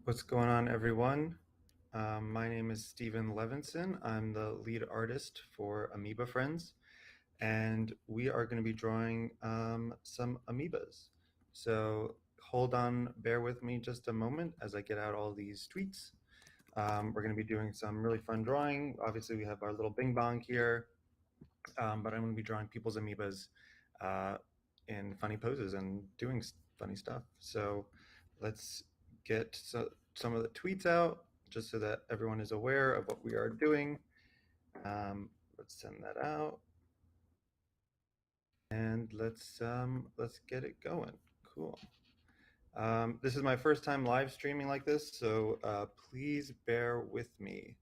What's going on, everyone? My name is Stephen Levinson. I'm the lead artist for Amoeba Friends, and we are going to be drawing some amoebas. So hold on, bear with me just a moment as I get out all these tweets. We're going to be doing some really fun drawing. Obviously, we have our little bing bong here, but I'm going to be drawing people's amoebas uh, in funny poses and doing funny stuff. So let's get some of the tweets out just so that everyone is aware of what we are doing. Let's send that out and let's get it going. Cool. This is my first time live streaming like this, so please bear with me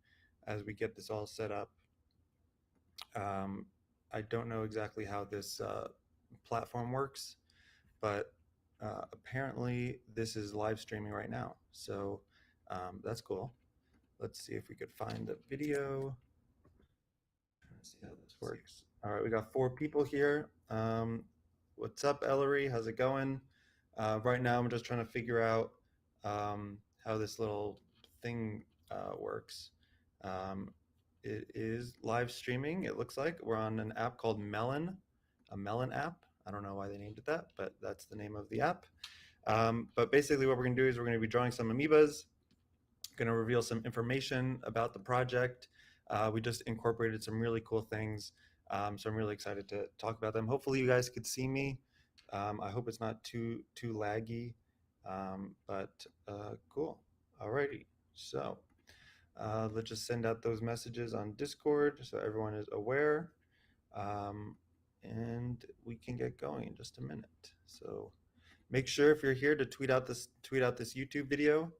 as we get this all set up. Um, I don't know exactly how this platform works, but apparently this is live streaming right now. So that's cool. Let's see if we could find the video. Let's see how this works. All right, we got 4 people here. What's up, Ellery? How's it going? Right now, I'm just trying to figure out how this little thing works. Um, it is live streaming. It looks like we're on an app called Melon, a Melon app. I don't know why they named it that, but that's the name of the app. But basically, what we're going to do is we're going to be drawing some amoebas, going to reveal some information about the project. We just incorporated some really cool things, so I'm really excited to talk about them. Hopefully, you guys could see me. I hope it's not too laggy, but cool. Alrighty, so let's just send out those messages on Discord so everyone is aware, um, and we can get going in just a minute. So make sure if you're here to tweet out this YouTube video.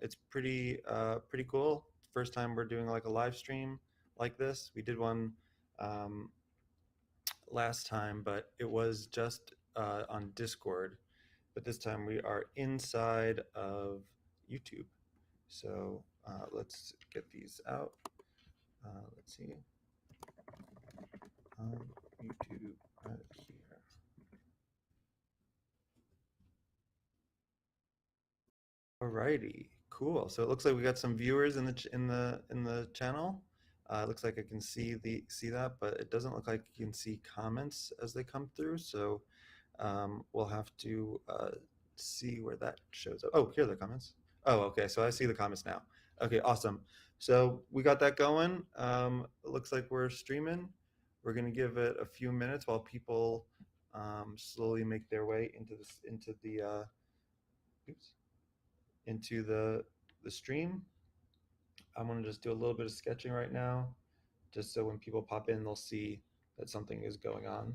It's pretty cool. First time we're doing like a live stream like this. We did one um, last time, but it was just on Discord. But this time we are inside of YouTube. So let's get these out. Let's see on YouTube right here. Alrighty, cool. So it looks like we got some viewers in the channel. It looks like I can see that, but it doesn't look like you can see comments as they come through. So we'll have to see where that shows up. Oh, here are the comments. Oh, okay. So I see the comments now. Okay, awesome. So we got that going. It looks like we're streaming. We're gonna give it a few minutes while people slowly make their way oops, into the stream. I'm gonna just do a little bit of sketching right now, just so when people pop in, they'll see that something is going on.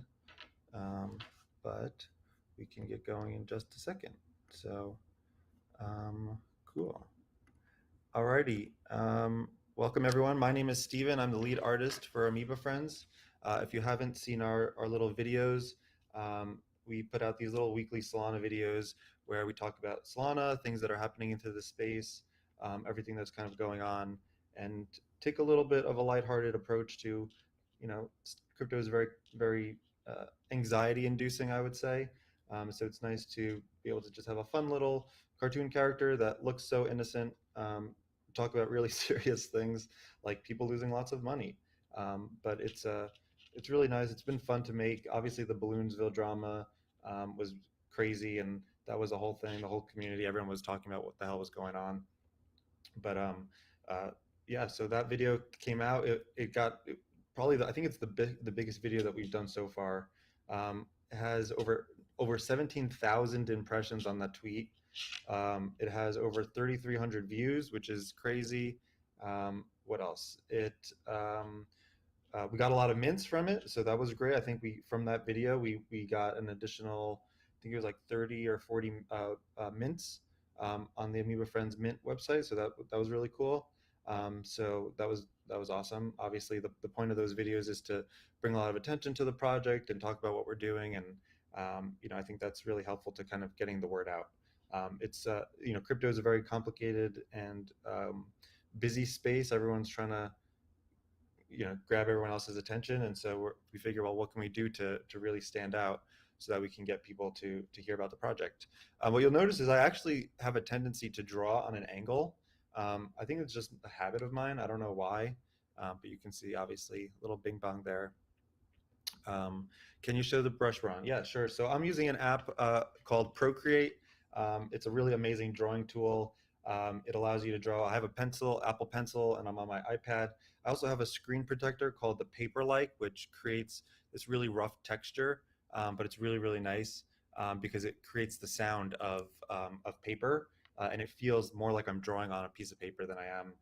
But we can get going in just a second. So, cool. Alrighty. Welcome everyone. My name is Steven. I'm the lead artist for Amoeba Friends. If you haven't seen our little videos, we put out these little weekly Solana videos where we talk about Solana, things that are happening into the space, everything that's kind of going on, and take a little bit of a lighthearted approach to, you know, crypto is very anxiety inducing, I would say. So it's nice to be able to just have a fun little cartoon character that looks so innocent, talk about really serious things like people losing lots of money. But it's really nice. It's been fun to make. Obviously, the Balloonsville drama was crazy, and that was a whole thing. The whole community, everyone was talking about what the hell was going on. But uh, yeah, so that video came out. It got probably I think it's the biggest video that we've done so far. It has over 17,000 impressions on that tweet. It has over 3,300 views, which is crazy. What else? We got a lot of mints from it, so that was great. I think we from that video we got an additional, I think it was like 30 or 40 mints on the Amoeba Friends Mint website. So that was really cool. So that was awesome. Obviously, the point of those videos is to bring a lot of attention to the project and talk about what we're doing, and I think that's really helpful to kind of getting the word out. It's crypto is a very complicated and busy space. Everyone's trying to grab everyone else's attention, and so we figure, well, what can we do to really stand out? so that we can get people to hear about the project. What you'll notice is I actually have a tendency to draw on an angle. I think it's just a habit of mine. I don't know why, but you can see obviously a little bing bong there. Um, can you show the brush we're on? Yeah, sure. So I'm using an app called Procreate. It's a really amazing drawing tool. It allows you to draw. I have a pencil, Apple Pencil, and I'm on my iPad. I also have a screen protector called the Paperlike, which creates this really rough texture, but it's really, really nice because it creates the sound of paper, and it feels more like I'm drawing on a piece of paper than I am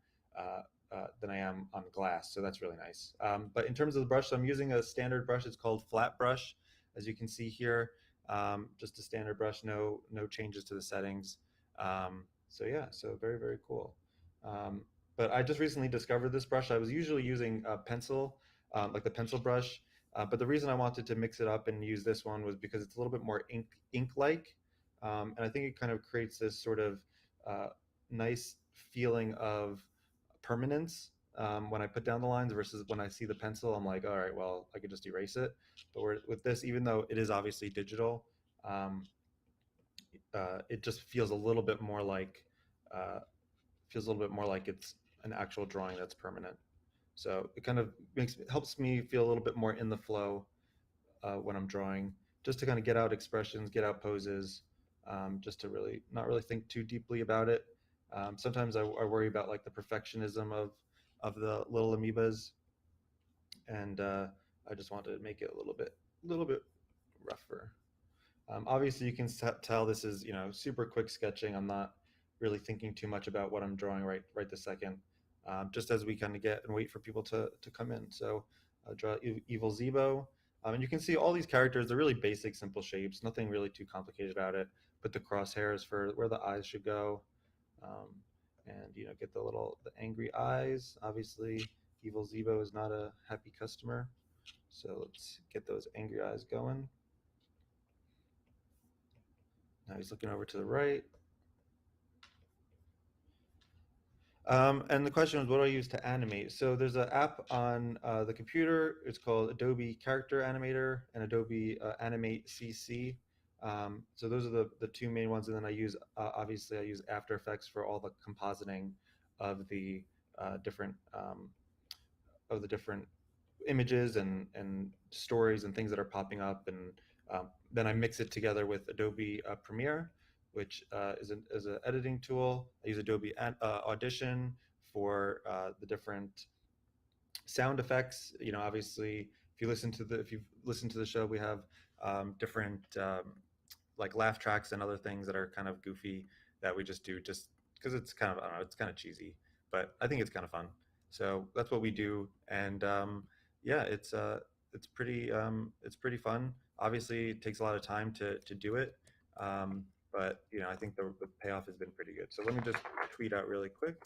on glass. So that's really nice. But in terms of the brush, so I'm using a standard brush. It's called Flat Brush, as you can see here. Just a standard brush, no changes to the settings. So yeah, so very, very cool. Um, but I just recently discovered this brush. I was usually using a pencil, like the pencil brush. But the reason I wanted to mix it up and use this one was because it's a little bit more ink-like. And I think it kind of creates this sort of uh, nice feeling of permanence when I put down the lines versus when I see the pencil, I'm like, all right, well, I could just erase it. But with this, even though it is obviously digital, um, it just feels a little bit more like it's an actual drawing that's permanent. So it kind of helps me feel a little bit more in the flow when I'm drawing, just to kind of get out expressions, get out poses, just to really not really think too deeply about it. Sometimes I worry about like the perfectionism of the little amoebas, and I just wanted to make it a little bit rougher. Obviously, you can tell this is super quick sketching. I'm not really thinking too much about what I'm drawing right this second. Just as we kind of get and wait for people to come in. So draw Evil Zebo. And you can see all these characters, they're really basic, simple shapes, nothing really too complicated about it. Put the crosshairs for where the eyes should go. Um, and get the angry eyes. Obviously, Evil Zebo is not a happy customer. So let's get those angry eyes going. Now he's looking over to the right. And the question was, what do I use to animate? So there's an app on the computer. It's called Adobe Character Animator and Adobe Animate CC. So those are the two main ones. And then obviously, I use After Effects for all the compositing of the different different images and stories and things that are popping up, and then I mix it together with Adobe Premiere, which is an editing tool. I use Adobe Audition for the different sound effects. Obviously, if you've listened to the show, we have different like laugh tracks and other things that are kind of goofy that we just do just because it's kind of, I don't know, it's kind of cheesy, but I think it's kind of fun. So that's what we do, and yeah, it's pretty fun. Obviously, it takes a lot of time to do it, but I think the payoff has been pretty good. So let me just tweet out really quick.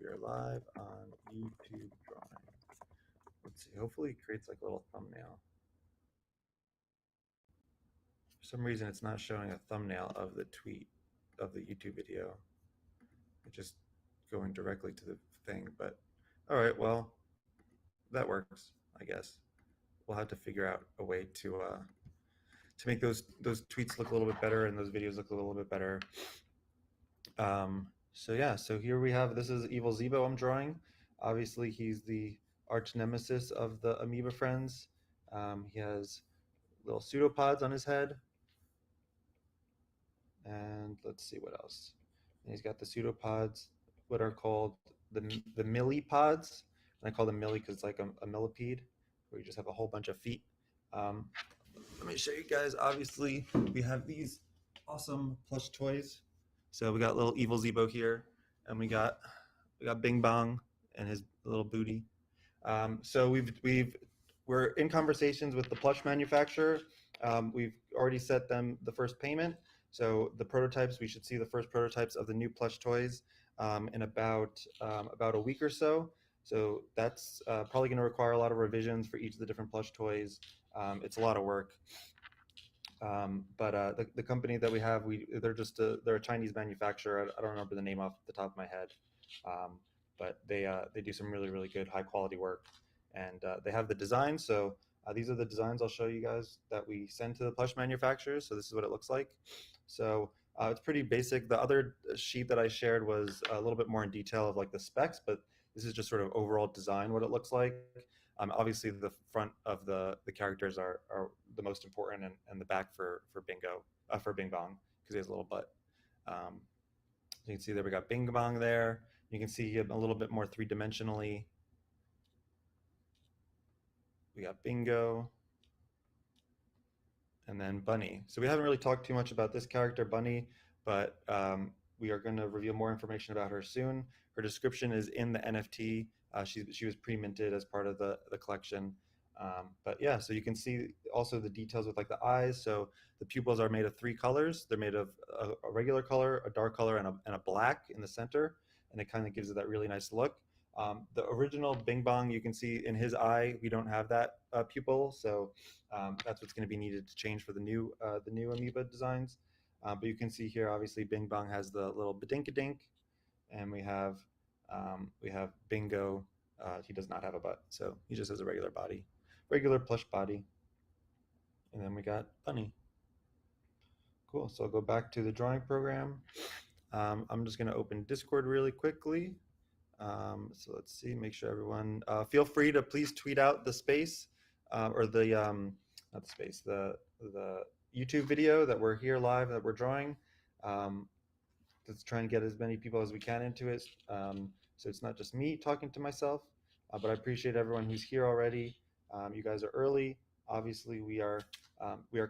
We are live on YouTube drawing. Let's see. Hopefully, it creates like a little thumbnail. For some reason, it's not showing a thumbnail of the tweet of the YouTube video. It's just going directly to the thing. But all right, well, that works, I guess. We'll have to figure out a way to make those tweets look a little bit better and those videos look a little bit better. So yeah, so here we have, this is Evil Zebo I'm drawing. Obviously, he's the arch nemesis of the amoeba friends. He has little pseudopods on his head. And let's see what else. And he's got the pseudopods, what are called the millipods. And I call them milli because it's like a millipede, where you just have a whole bunch of feet. Um, Let me show you guys. Obviously, we have these awesome plush toys. So we got little Evil Zebo here, and we got Bing Bong and his little booty. So we're in conversations with the plush manufacturer. We've already set them the first payment. So the prototypes, we should see the first prototypes of the new plush toys in about a week or so. So that's probably going to require a lot of revisions for each of the different plush toys. It's a lot of work. But the company that we have, they're a Chinese manufacturer. I don't remember the name off the top of my head, but they do some really, really good high quality work, and they have the design. So These are the designs I'll show you guys that we send to the plush manufacturers. So this is what it looks like. So it's pretty basic. The other sheet that I shared was a little bit more in detail of like the specs, but this is just sort of overall design, what it looks like. Obviously, the front of the characters are the most important, and the back for Bingo, for Bing Bong, because he has a little butt. Um, you can see that we got Bing Bong there. You can see him a little bit more three-dimensionally. We got Bingo, and then Bunny. So we haven't really talked too much about this character, Bunny, but we are going to reveal more information about her soon. Her description is in the NFT. She was pre-minted as part of the collection. But yeah, so you can see also the details with like the eyes. So the pupils are made of three colors. They're made of a regular color, a dark color, and a black in the center, and it kind of gives it that really nice look. The original Bing Bong, you can see in his eye, we don't have that pupil, so that's what's going to be needed to change for the new Amoeba designs. But you can see here, obviously, Bing Bong has the little badinkadink, and we have Bingo. He does not have a butt, so he just has a regular body, regular plush body. And then we got Bunny. Cool. So I'll go back to the drawing program. I'm just going to open Discord really quickly. So let's see, make sure everyone, feel free to please tweet out the space or not the space, the YouTube video that we're here live, that we're drawing. Um, let's try and get as many people as we can into it. So it's not just me talking to myself, but I appreciate everyone who's here already. You guys are early. Obviously, we are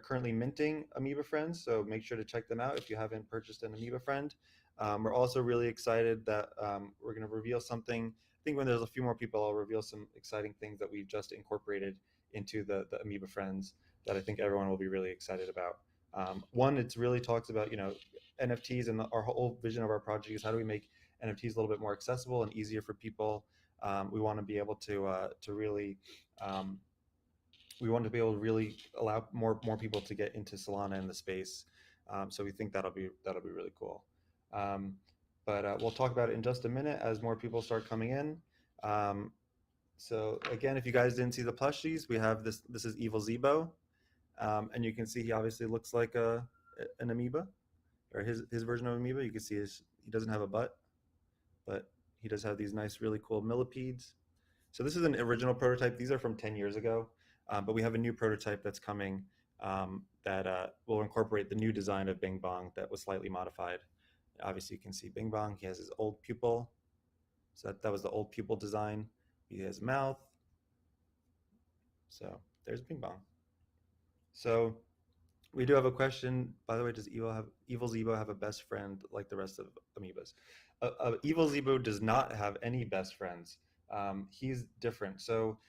currently minting Amoeba Friends, so make sure to check them out if you haven't purchased an Amoeba Friend. We're also really excited that we're going to reveal something. I think when there's a few more people, I'll reveal some exciting things that we've just incorporated into the Amoeba Friends that I think everyone will be really excited about. One, it really talks about, NFTs, and our whole vision of our project is how do we make NFTs a little bit more accessible and easier for people. We want to be able to really we want to be able to really allow more people to get into Solana in the space. So we think that'll be really cool. But we'll talk about it in just a minute as more people start coming in. So again, if you guys didn't see the plushies, we have this. This is Evil Zebo, and you can see he obviously looks like an amoeba, or his version of amoeba. You can see he doesn't have a butt, but he does have these nice, really cool millipedes. So this is an original prototype. These are from 10 years ago, but we have a new prototype that's coming that will incorporate the new design of Bing Bong that was slightly modified. Obviously, you can see Bing Bong. He has his old pupil. So that was the old pupil design. He has a mouth. So there's Bing Bong. So we do have a question. By the way, does Evil Zebo have a best friend like the rest of amoebas? Evil Zebo does not have any best friends. He's different. So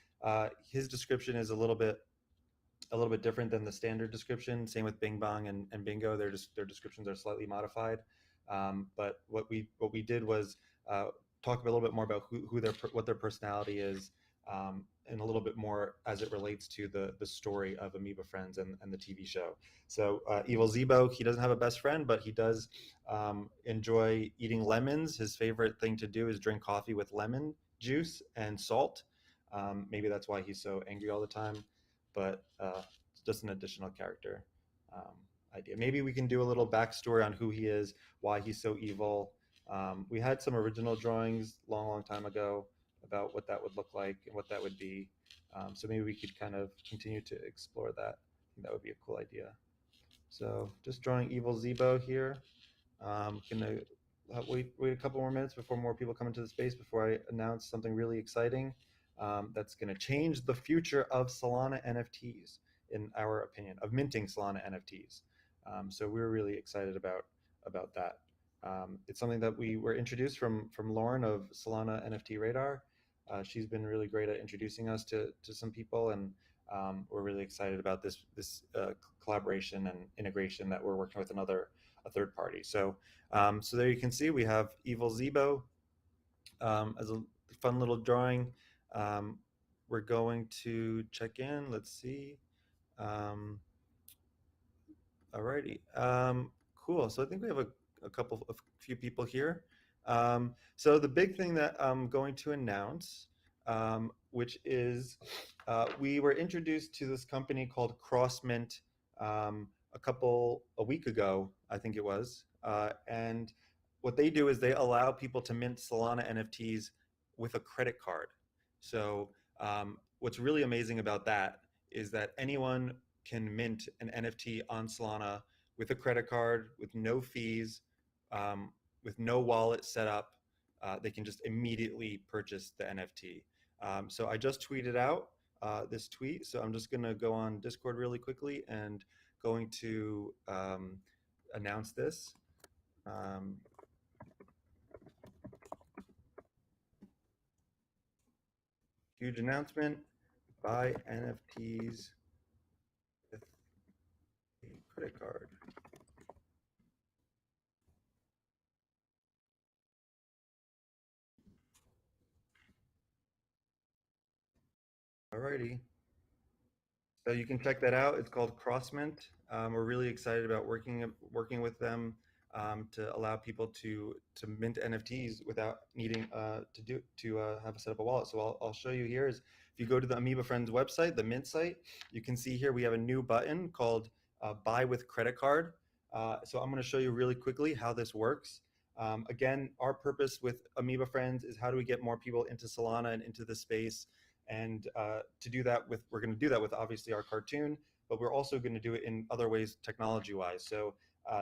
his description is a little bit different than the standard description. Same with Bing Bong and Bingo. Their descriptions are slightly modified. But what we did was talk a little bit more about what their personality is, and a little bit more as it relates to the story of Amoeba Friends and the TV show. So Evil Zebo, he doesn't have a best friend, but he does enjoy eating lemons. His favorite thing to do is drink coffee with lemon juice and salt. Maybe that's why he's so angry all the time, but it's just an additional character idea. Maybe we can do a little backstory on who he is, why he's so evil. We had some original drawings long time ago about what that would look like and what that would be. So maybe we could kind of continue to explore that. I think that would be a cool idea. So just drawing Evil Zebo here. Gonna wait a couple more minutes before more people come into the space before I announce something really exciting that's going to change the future of Solana NFTs, in our opinion, of minting Solana NFTs. So we're really excited about that. It's something that we were introduced from Lauren of Solana NFT Radar. She's been really great at introducing us to some people, and we're really excited about this collaboration and integration that we're working with a third party. So so there you can see we have Evil Zebo as a fun little drawing. We're going to check in. Let's see. Alrighty. Cool. So I think we have a few people here. So the big thing that I'm going to announce, which is We were introduced to this company called CrossMint a week ago, I think it was. And what they do is they allow people to mint Solana NFTs with a credit card. So what's really amazing about that is that anyone can mint an NFT on Solana with a credit card, with no fees, um, with no wallet set up. They can just immediately purchase the NFT. So I just tweeted out this tweet. So I'm just going to go on Discord really quickly and going to announce this. Um, Huge announcement: buy NFTs with a credit card. Alrighty. So you can check that out. It's called CrossMint. We're really excited about working with them to allow people to mint NFTs without needing to have a set up a wallet. So I'll show you here is if you go to the Amoeba Friends website, the Mint site, you can see here we have a new button called Buy with Credit Card. So I'm going to show you really quickly how this works. Again, our purpose with Amoeba Friends is how do we get more people into Solana and into the space, and to do that with, we're going to do that with obviously our cartoon, but we're also going to do it in other ways technology wise. So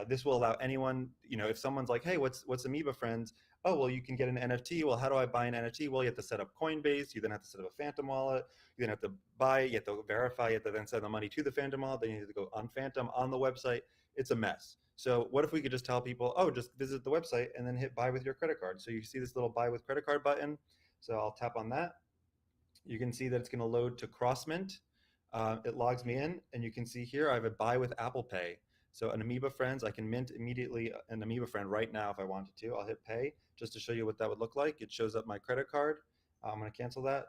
this will allow anyone, if someone's like, hey, what's Amoeba Friends? Oh, well, you can get an NFT. Well, how do I buy an NFT? Well, you have to set up Coinbase. You then have to set up a Phantom wallet. You then have to buy it. You have to verify. You have to then send the money to the Phantom wallet. Then you have to go on Phantom on the website. It's a mess. So what if we could just tell people, oh, just visit the website and then hit buy with your credit card. So you see this little buy with credit card button. So I'll tap on that. You can see that it's going to load to CrossMint. It logs me in, and you can see here I have a buy with Apple Pay. So an Amoeba Friends, I can mint immediately an Amoeba Friend right now if I wanted to. I'll hit pay just to show you what that would look like. It shows up my credit card. I'm going to cancel that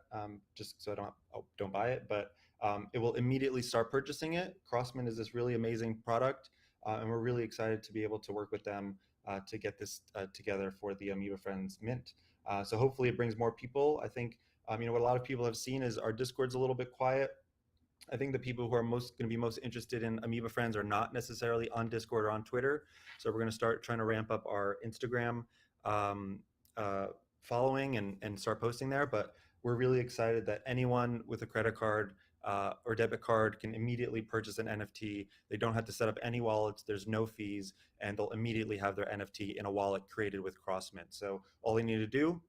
just so I don't buy it, but it will immediately start purchasing it. CrossMint is this really amazing product, and we're really excited to be able to work with them to get this together for the Amoeba Friends Mint. So hopefully it brings more people. I think what a lot of people have seen is our Discord's a little bit quiet. I think the people who are most going to be most interested in Amoeba Friends are not necessarily on Discord or on Twitter. So we're going to start trying to ramp up our Instagram um, uh, following and start posting there. But we're really excited that anyone with a credit card or debit card can immediately purchase an NFT. They don't have to set up any wallets. There's no fees, and they'll immediately have their NFT in a wallet created with CrossMint. So all they need to do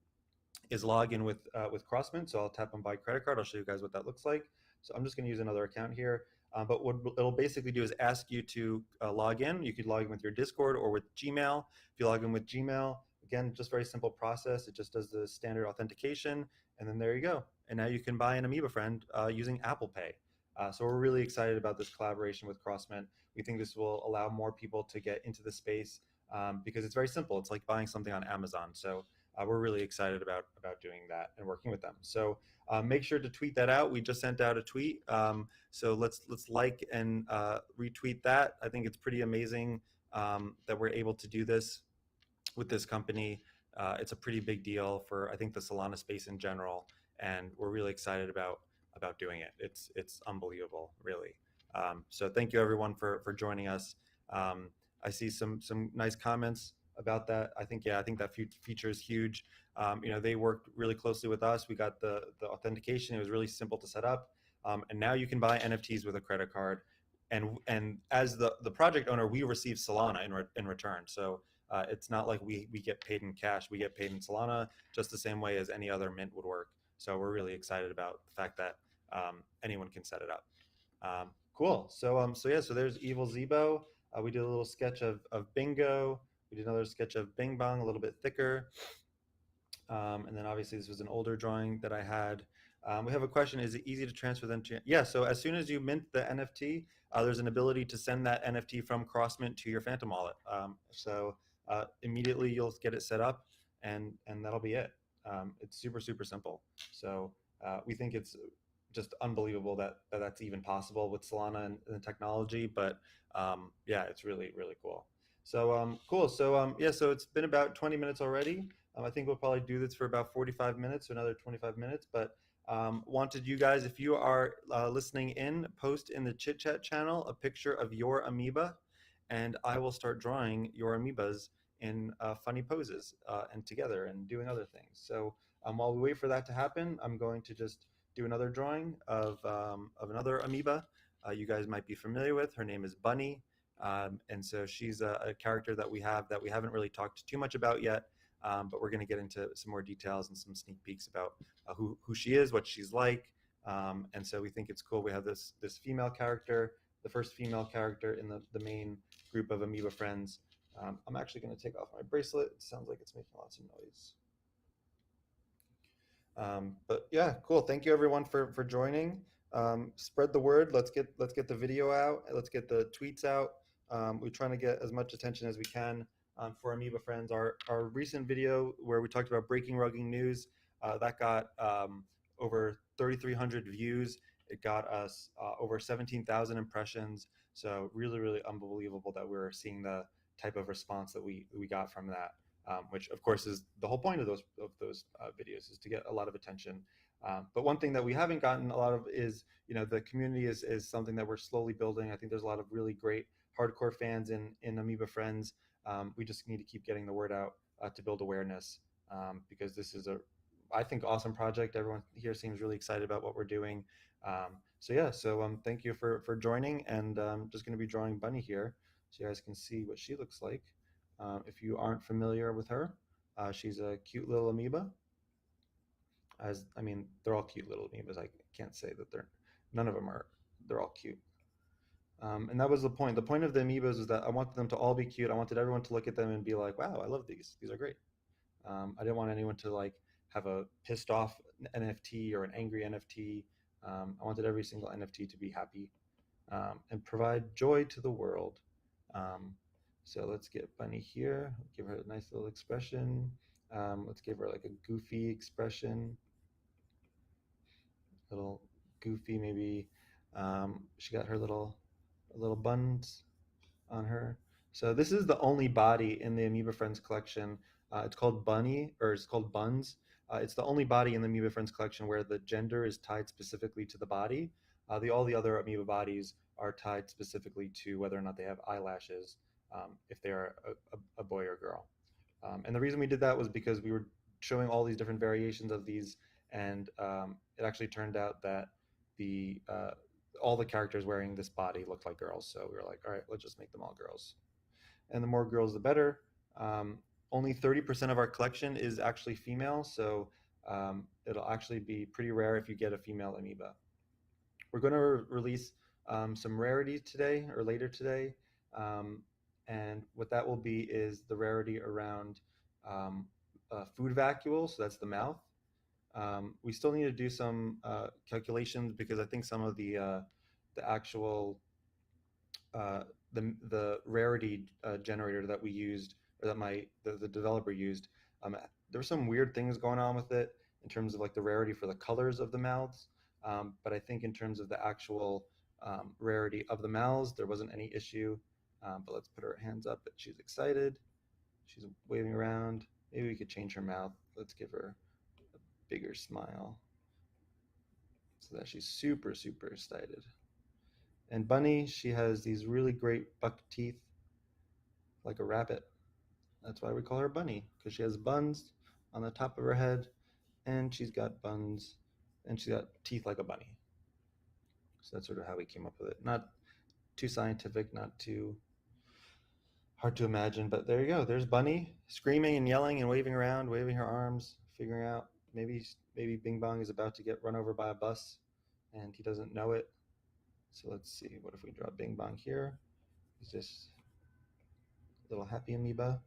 is log in with CrossMint. So I'll tap on buy credit card. I'll show you guys what that looks like. So I'm just going to use another account here. But what it'll basically do is ask you to log in. You could log in with your Discord or with Gmail. If you log in with Gmail, again, just very simple process. It just does the standard authentication, and then there you go. And now you can buy an Amoeba Friend using Apple Pay. So we're really excited about this collaboration with CrossMint. We think this will allow more people to get into the space because it's very simple. It's like buying something on Amazon. So we're really excited about doing that and working with them. So make sure to tweet that out. We just sent out a tweet, so let's like and retweet that. I think it's pretty amazing that we're able to do this with this company. It's a pretty big deal for I think the Solana space in general, and we're really excited about doing it. It's unbelievable, really. So thank you everyone for joining us. I see some nice comments about that. I think that feature is huge. They worked really closely with us. We got the authentication. It was really simple to set up, and now you can buy NFTs with a credit card. And as the project owner, we receive Solana in return. So it's not like we get paid in cash. We get paid in Solana just the same way as any other mint would work. So we're really excited about the fact that anyone can set it up. Cool. So there's Evil Zebo. We did a little sketch of Bingo. We did another sketch of Bing Bong, a little bit thicker. And then obviously this was an older drawing that I had. We have a question: is it easy to transfer them to? Yeah. So as soon as you mint the NFT, there's an ability to send that NFT from CrossMint to your Phantom wallet. So immediately you'll get it set up, and that'll be it. It's super simple. So we think it's just unbelievable that that's even possible with Solana and the technology. But yeah, it's really cool. So cool. So yeah, so it's been about 20 minutes already. I think we'll probably do this for about 45 minutes, so another 25 minutes. But Wanted you guys, if you are listening in, post in the chit chat channel a picture of your amoeba, and I will start drawing your amoebas in funny poses and together and doing other things. So while we wait for that to happen, I'm going to just do another drawing of another amoeba you guys might be familiar with. Her name is Bunny. And so she's a character that we haven't really talked too much about yet, but we're going to get into some more details and some sneak peeks about who she is, what she's like. And so we think it's cool. We have this female character, the first female character in the main group of amoeba friends. I'm actually going to take off my bracelet. It sounds like it's making lots of noise. But yeah, cool. Thank you everyone for joining. Spread the word. Let's get the video out. Let's get the tweets out. We're trying to get as much attention as we can for Amoeba Friends. Our recent video where we talked about breaking rugging news that got over 3,300 views. It got us over 17,000 impressions. So really, really unbelievable that we're seeing the type of response that we got from that. Which of course is the whole point of those videos, is to get a lot of attention. But one thing that we haven't gotten a lot of is, the community is something that we're slowly building. I think there's a lot of really great hardcore fans in Amoeba Friends. We just need to keep getting the word out to build awareness, because this is I think, awesome project. Everyone here seems really excited about what we're doing. So thank you for joining, and just going to be drawing Bunny here so you guys can see what she looks like. If you aren't familiar with her, she's a cute little amoeba. I mean, they're all cute little amoebas. I can't say that none of them are. They're all cute. And that was the point. The point of the amoebas is that I wanted them to all be cute. I wanted everyone to look at them and be like, "Wow, I love these. These are great." I didn't want anyone to like have a pissed off NFT or an angry NFT. I wanted every single NFT to be happy and provide joy to the world. Um, so let's get Bunny here. Give her a nice little expression. Let's give her like a goofy expression, little goofy maybe. She got her little buns on her. So this is the only body in the Amoeba Friends collection. It's called Bunny, or it's called Buns. It's the only body in the Amoeba Friends collection where the gender is tied specifically to the body. All the other amoeba bodies are tied specifically to whether or not they have eyelashes, if they are a boy or girl. And the reason we did that was because we were showing all these different variations of these, and it actually turned out that the all the characters wearing this body looked like girls. So we were like, all right, let's just make them all girls. And the more girls, the better. Um, Only 30% of our collection is actually female, so it'll actually be pretty rare if you get a female amoeba. We're going to release some rarity today or later today. Um, and what that will be is the rarity around food vacuole, so that's the mouth. We still need to do some calculations because I think some of the actual uh, the rarity generator that we used, or that the developer used, there were some weird things going on with it in terms of like the rarity for the colors of the mouths. But I think in terms of the actual rarity of the mouths, there wasn't any issue. But let's put her hands up. She's excited. She's waving around. Maybe we could change her mouth. Let's give her a bigger smile so that she's super, super excited. And Bunny, she has these really great buck teeth like a rabbit. That's why we call her Bunny, because she has buns on the top of her head, and she's got buns, and she's got teeth like a bunny. So that's sort of how we came up with it. Not too scientific, not too hard to imagine, but there you go. There's Bunny screaming and yelling and waving around, waving her arms, figuring out maybe Bing Bong is about to get run over by a bus, and he doesn't know it. So let's see. What if we draw Bing Bong here? He's just a little happy amoeba.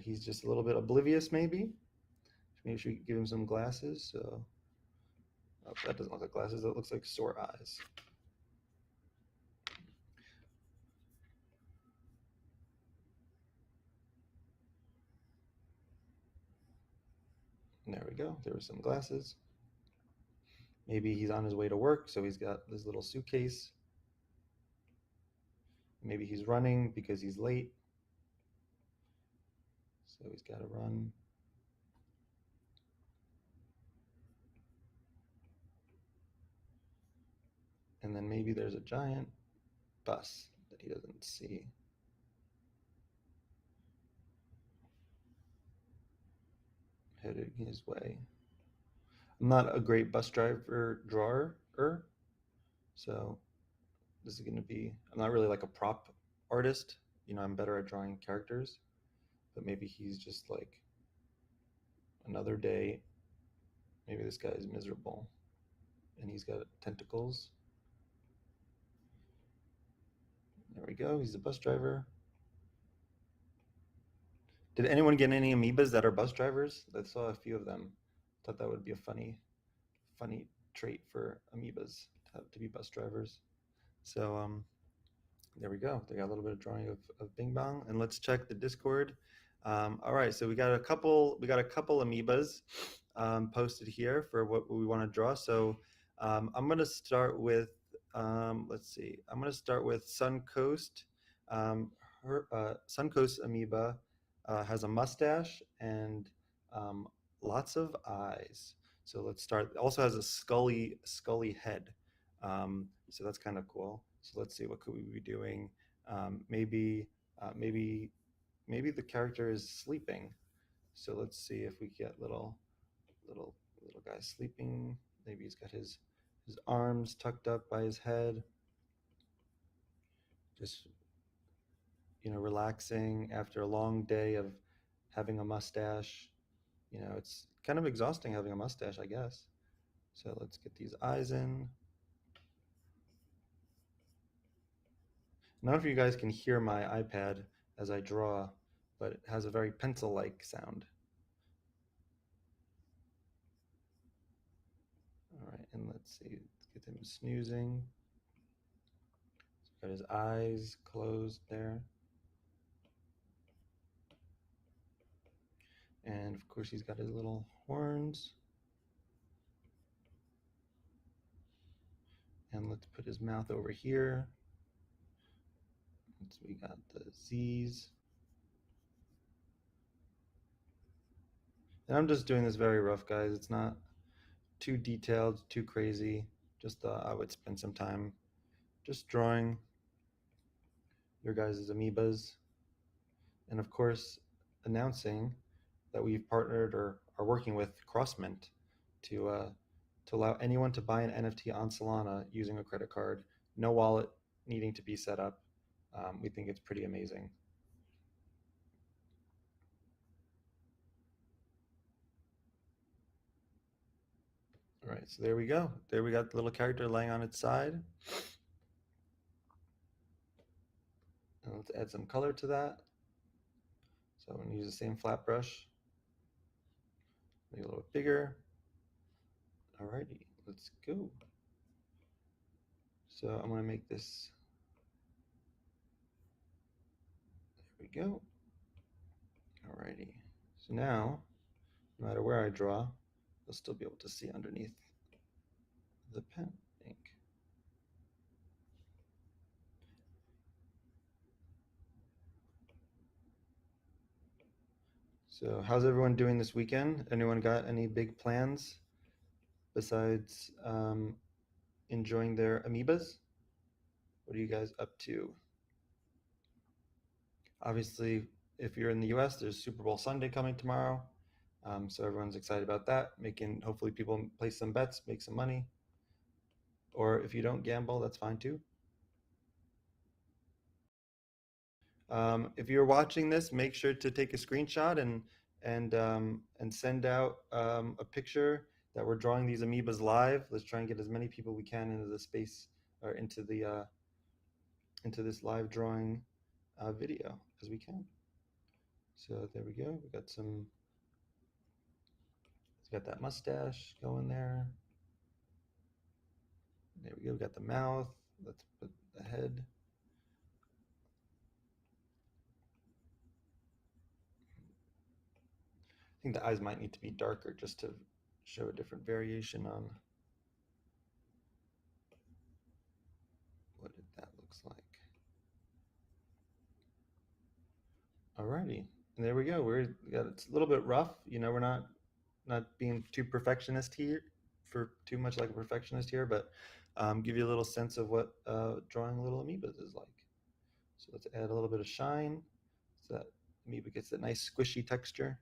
He's just a little bit oblivious, maybe. Maybe we should give him some glasses. So, oh, that doesn't look like glasses. That looks like sore eyes. And there we go. There were some glasses. Maybe he's on his way to work, so he's got this little suitcase. Maybe he's running because he's late. So he's got to run. And then maybe there's a giant bus that he doesn't see. Heading his way. I'm not a great bus driver drawer, so this is going to be. I'm not really like a prop artist. I'm better at drawing characters, but maybe he's just like another day. Maybe this guy is miserable, and he's got tentacles. There we go. He's a bus driver. Did anyone get any amoebas that are bus drivers? I saw a few of them. Thought that would be a funny trait for amoebas to be bus drivers. So there we go. They got a little bit of drawing of Bing Bong, and let's check the Discord. All right, so we got a couple amoebas posted here for what we want to draw. So I'm going to start with let's see. I'm going to start with Suncoast. Suncoast amoeba has a mustache and lots of eyes. So let's start. Also has a scully head. So that's kind of cool. So let's see, what could we be doing? Maybe the character is sleeping. So let's see if we get little guy sleeping. Maybe he's got his arms tucked up by his head, just relaxing after a long day of having a mustache. It's kind of exhausting having a mustache, I guess. So let's get these eyes in. I don't know if you guys can hear my iPad as I draw, but it has a very pencil-like sound. All right, and let's see, let's get him snoozing. He's got his eyes closed there. And of course, he's got his little horns. And let's put his mouth over here. So we got the Z's. And I'm just doing this very rough, guys. It's not too detailed, too crazy. Just thought I would spend some time just drawing your guys' amoebas. And of course, announcing that we've partnered or are working with Crossmint to allow anyone to buy an NFT on Solana using a credit card, no wallet needing to be set up. We think it's pretty amazing. All right, so there we go. There we got the little character laying on its side. And let's add some color to that. So I'm going to use the same flat brush. Make it a little bit bigger. Alrighty, let's go. So I'm going to make this. There we go. Alrighty. So now, no matter where I draw, you'll still be able to see underneath the pen ink. So how's everyone doing this weekend? Anyone got any big plans besides enjoying their amoebas? What are you guys up to? Obviously, if you're in the US, there's Super Bowl Sunday coming tomorrow. So everyone's excited about that, hopefully people place some bets, make some money. Or if you don't gamble, that's fine too. If you're watching this, make sure to take a screenshot and send out a picture that we're drawing these amoebas live. Let's try and get as many people we can into the space or into this live drawing video as we can. So there we go. We got some. It's got that mustache going there. There we go. We got the mouth. Let's put the head. I think the eyes might need to be darker just to show a different variation on what that looks like. Alrighty, and there we go. It's a little bit rough. We're not being too perfectionist here. for too much like a perfectionist here, but give you a little sense of what drawing little amoebas is like. So let's add a little bit of shine so that amoeba gets that nice squishy texture,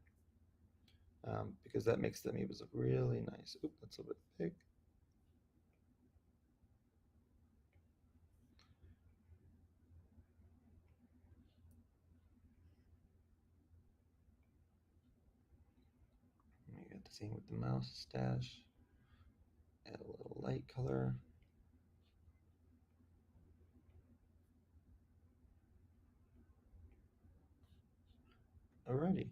because that makes the amoebas look really nice. Oop, that's a little bit big. You got the same with the mouse stash. Add a little light color. Alrighty.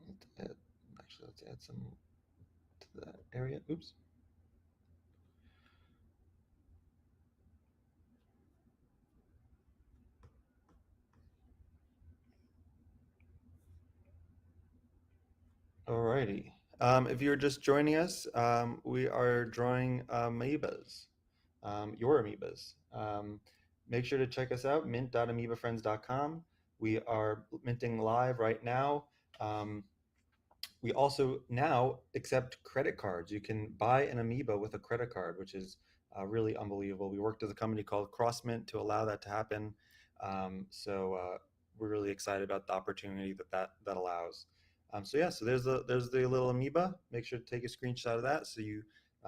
Let's add, actually, let's add some to that area. Oops. Alrighty. If you're just joining us, we are drawing amoebas, your amoebas. Make sure to check us out, mint.amoebafriends.com. We are minting live right now. Um, we also now accept credit cards. You can buy an amoeba with a credit card, which is really unbelievable. We worked with a company called CrossMint to allow that to happen. So we're really excited about the opportunity that allows. So yeah, so there's the little amoeba. Make sure to take a screenshot of that so you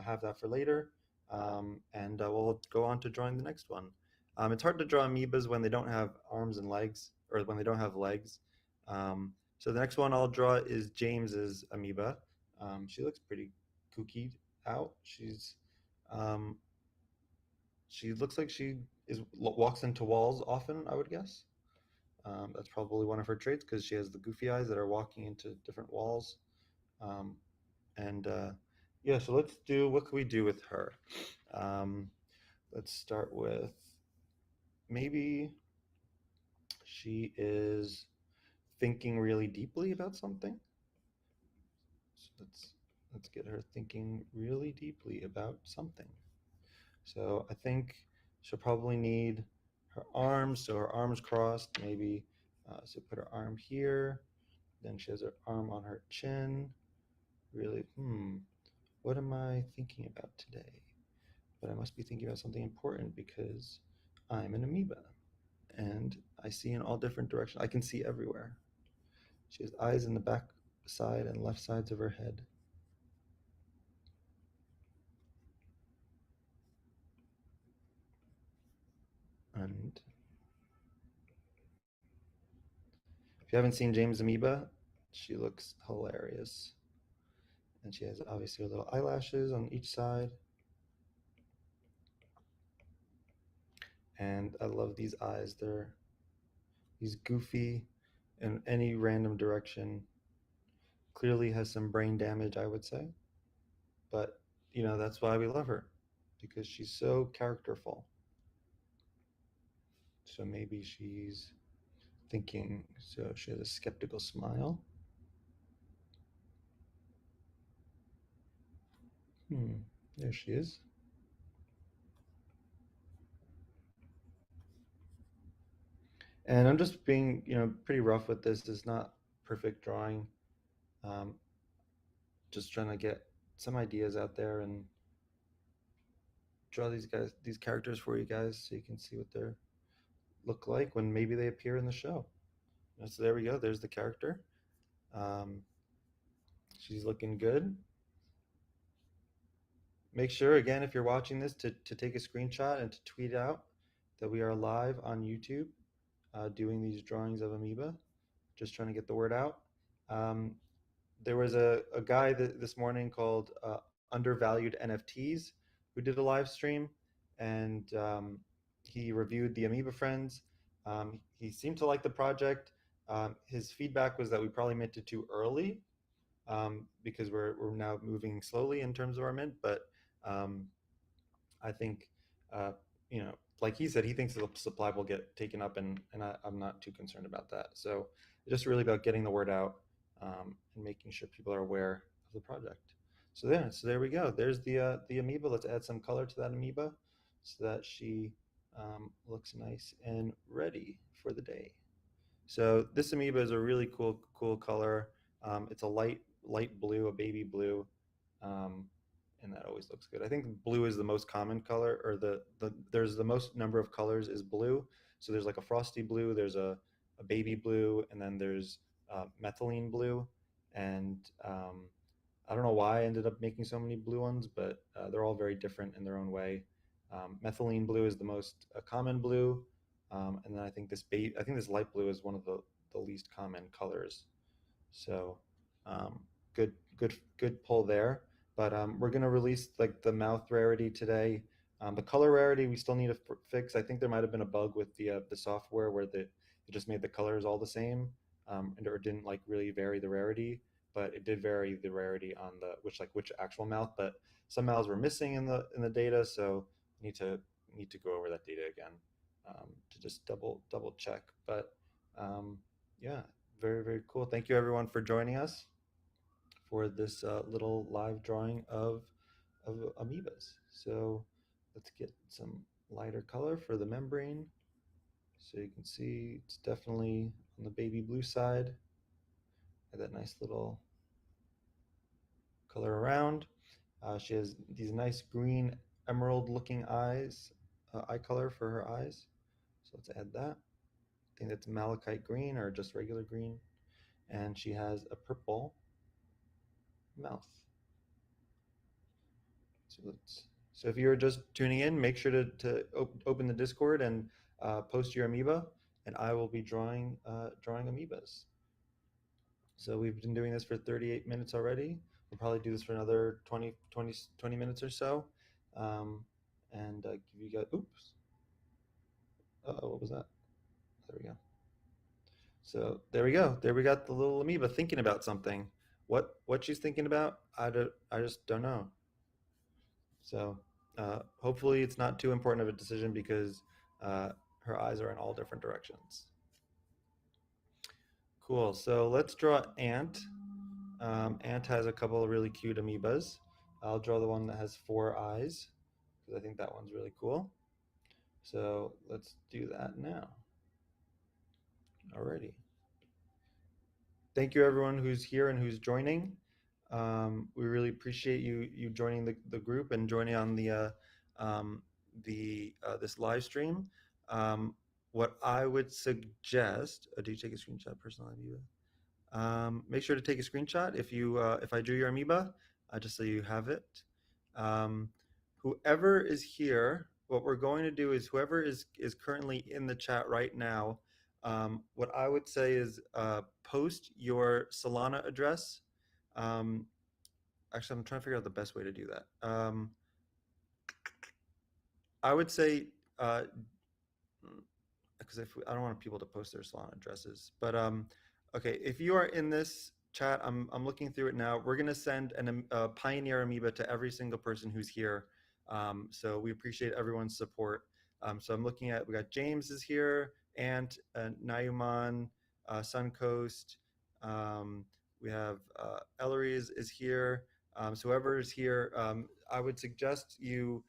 have that for later. And we'll go on to drawing the next one. It's hard to draw amoebas when they don't have arms and legs, or when they don't have legs. So the next one I'll draw is James's amoeba. She looks pretty kooky out. Um, she looks like she is walks into walls often, I would guess. That's probably one of her traits because she has the goofy eyes that are walking into different walls. Um, and yeah, so let's do, what can we do with her? Um, let's start with, maybe she is thinking really deeply about something. So let's get her thinking really deeply about something. So I think she'll probably need her arms, so her arms crossed, maybe. So put her arm here. Then she has her arm on her chin. Really, what am I thinking about today? But I must be thinking about something important because I'm an amoeba and I see in all different directions. I can see everywhere. She has eyes in the back side and left sides of her head. And if you haven't seen James Amoeba, she looks hilarious. And she has obviously her little eyelashes on each side. And I love these eyes. He's goofy in any random direction. Clearly has some brain damage, I would say. But, that's why we love her, because she's so characterful. So maybe she's thinking, so she has a skeptical smile. There she is. And I'm just being, pretty rough with this. It's not perfect drawing. Um, just trying to get some ideas out there and draw these characters for you guys, so you can see what they look like when maybe they appear in the show. So there we go. There's the character. Um, she's looking good. Make sure, again, if you're watching this, to take a screenshot and to tweet out that we are live on YouTube doing these drawings of amoeba. Just trying to get the word out. Um, there was a guy this morning called Undervalued NFTs who did a live stream, and he reviewed the Amoeba Friends. He seemed to like the project. His feedback was that we probably minted too early, because we're now moving slowly in terms of our mint. But um, I think, uh, like he said, he thinks the supply will get taken up, and I'm not too concerned about that. So it's just really about getting the word out, and making sure people are aware of the project. So there we go. There's the amoeba. Let's add some color to that amoeba so that she looks nice and ready for the day. So this amoeba is a really cool color. It's a light blue, a baby blue, um, and that always looks good. I think blue is the most common color, or there's the most number of colors is blue. So there's like a frosty blue, there's a baby blue, and then there's methylene blue. And I don't know why I ended up making so many blue ones, but they're all very different in their own way. Methylene blue is the most common blue, and then I think this light blue is one of the least common colors. So um, good pull there. But we're gonna release like the mouth rarity today. The color rarity we still need to fix. I think there might have been a bug with the software where it just made the colors all the same, and or didn't like really vary the rarity. But it did vary the rarity on the which actual mouth. But some mouths were missing in the data, so need to need to go over that data again to just double check. But yeah, very cool. Thank you everyone for joining us for this little live drawing of amoebas. So let's get some lighter color for the membrane. So you can see it's definitely on the baby blue side. Got that nice little color around. She has these nice green emerald looking eyes, eye color for her eyes. So let's add that. I think that's malachite green or just regular green. And she has a purple mouth. So if you're just tuning in, make sure to open the Discord and post your amoeba, and I will be drawing amoebas. So we've been doing this for 38 minutes already. We'll probably do this for another 20 minutes or so. And give you guys, oops. What was that? There we go. So there we go. There we got the little amoeba thinking about something. What she's thinking about, I just don't know. So hopefully it's not too important of a decision because her eyes are in all different directions. Cool. So let's draw Ant. Ant has a couple of really cute amoebas. I'll draw the one that has 4 eyes because I think that one's really cool. So let's do that now. Alrighty. Thank you everyone who's here and who's joining. We really appreciate you joining the group and joining on this live stream. What I would suggest, do you take a screenshot, personal amoeba? Make sure to take a screenshot if I drew your amoeba, just so you have it. Whoever is here, what we're going to do is whoever is currently in the chat right now, what I would say is post your Solana address. Actually, I'm trying to figure out the best way to do that. I would say, because I don't want people to post their Solana addresses, but okay, if you are in this chat, I'm looking through it now. We're gonna send a Pioneer amoeba to every single person who's here. So we appreciate everyone's support. So I'm looking at, we got James is here, Ant, Nayuman, Suncoast. We have Ellery is here. So whoever is here, I would suggest you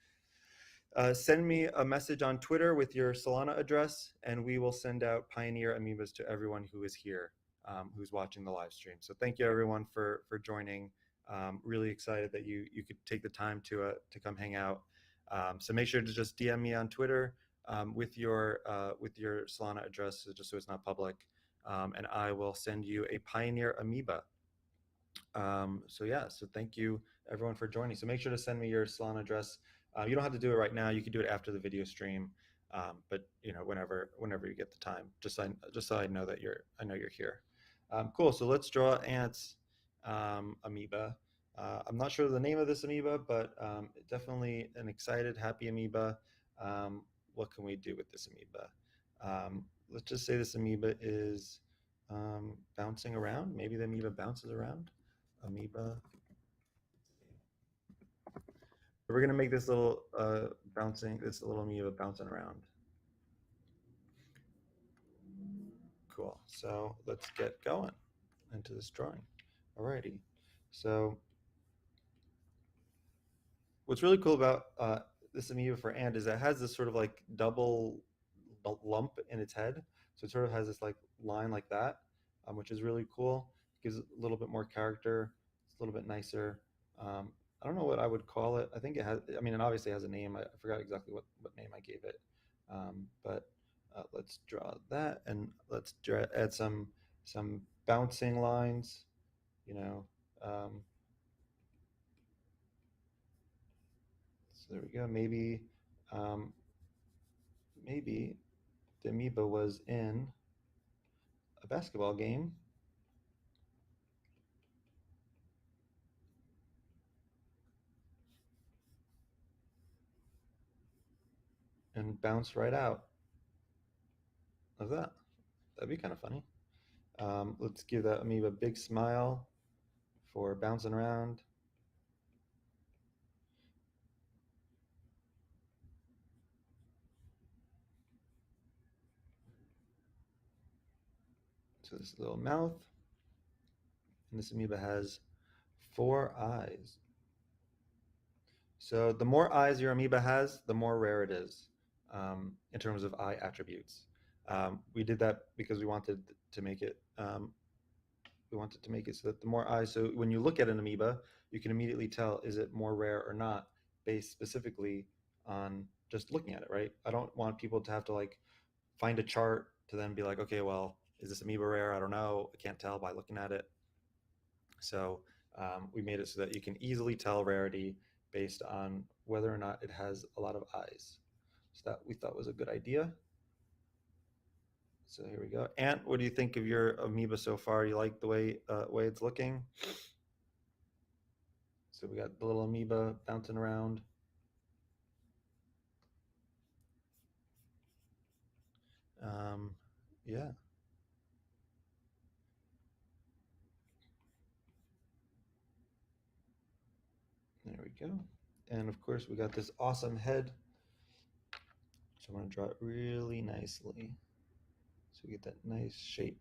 send me a message on Twitter with your Solana address, and we will send out Pioneer amoebas to everyone who is here, who's watching the live stream. So thank you everyone for joining. Really excited that you could take the time to come hang out. So make sure to just DM me on Twitter with your Solana address, just so it's not public, and I will send you a Pioneer amoeba. So yeah, so thank you everyone for joining. So make sure to send me your Solana address. You don't have to do it right now. You can do it after the video stream, but you know, whenever you get the time, just so I know that you're here. Cool. So let's draw Ant's amoeba. I'm not sure the name of this amoeba, but definitely an excited, happy amoeba. What can we do with this amoeba? Let's just say this amoeba is bouncing around. Maybe the amoeba bounces around. Amoeba. We're gonna make this little amoeba bouncing around. Cool. So let's get going into this drawing. Alrighty. So what's really cool about this amoeba for Ant is that it has this sort of like double lump in its head. So it sort of has this like line like that, which is really cool. Gives it a little bit more character. It's a little bit nicer. I don't know what I would call it. I think it has. I mean, it obviously has a name. I forgot exactly what name I gave it. But let's draw that, and let's add some bouncing lines. You know. Um, so there we go. Um, maybe the amoeba was in a basketball game and bounced right out of that. That'd be kind of funny. Let's give that amoeba a big smile for bouncing around. So this little mouth, and this amoeba has 4 eyes. So the more eyes your amoeba has, the more rare it is in terms of eye attributes. We did that because to make it we wanted to make it so that the more eyes. So when you look at an amoeba, you can immediately tell is it more rare or not based specifically on just looking at it. Right? I don't want people to have to like find a chart to then be like, okay, well, is this amoeba rare? I don't know. I can't tell by looking at it. So we made it so that you can easily tell rarity based on whether or not it has a lot of eyes. So that we thought was a good idea. So here we go. Ant, what do you think of your amoeba so far? You like the way it's looking? So we got the little amoeba bouncing around. Um, yeah, there we go. And of course, we got this awesome head. So I'm going to draw it really nicely. So we get that nice shape.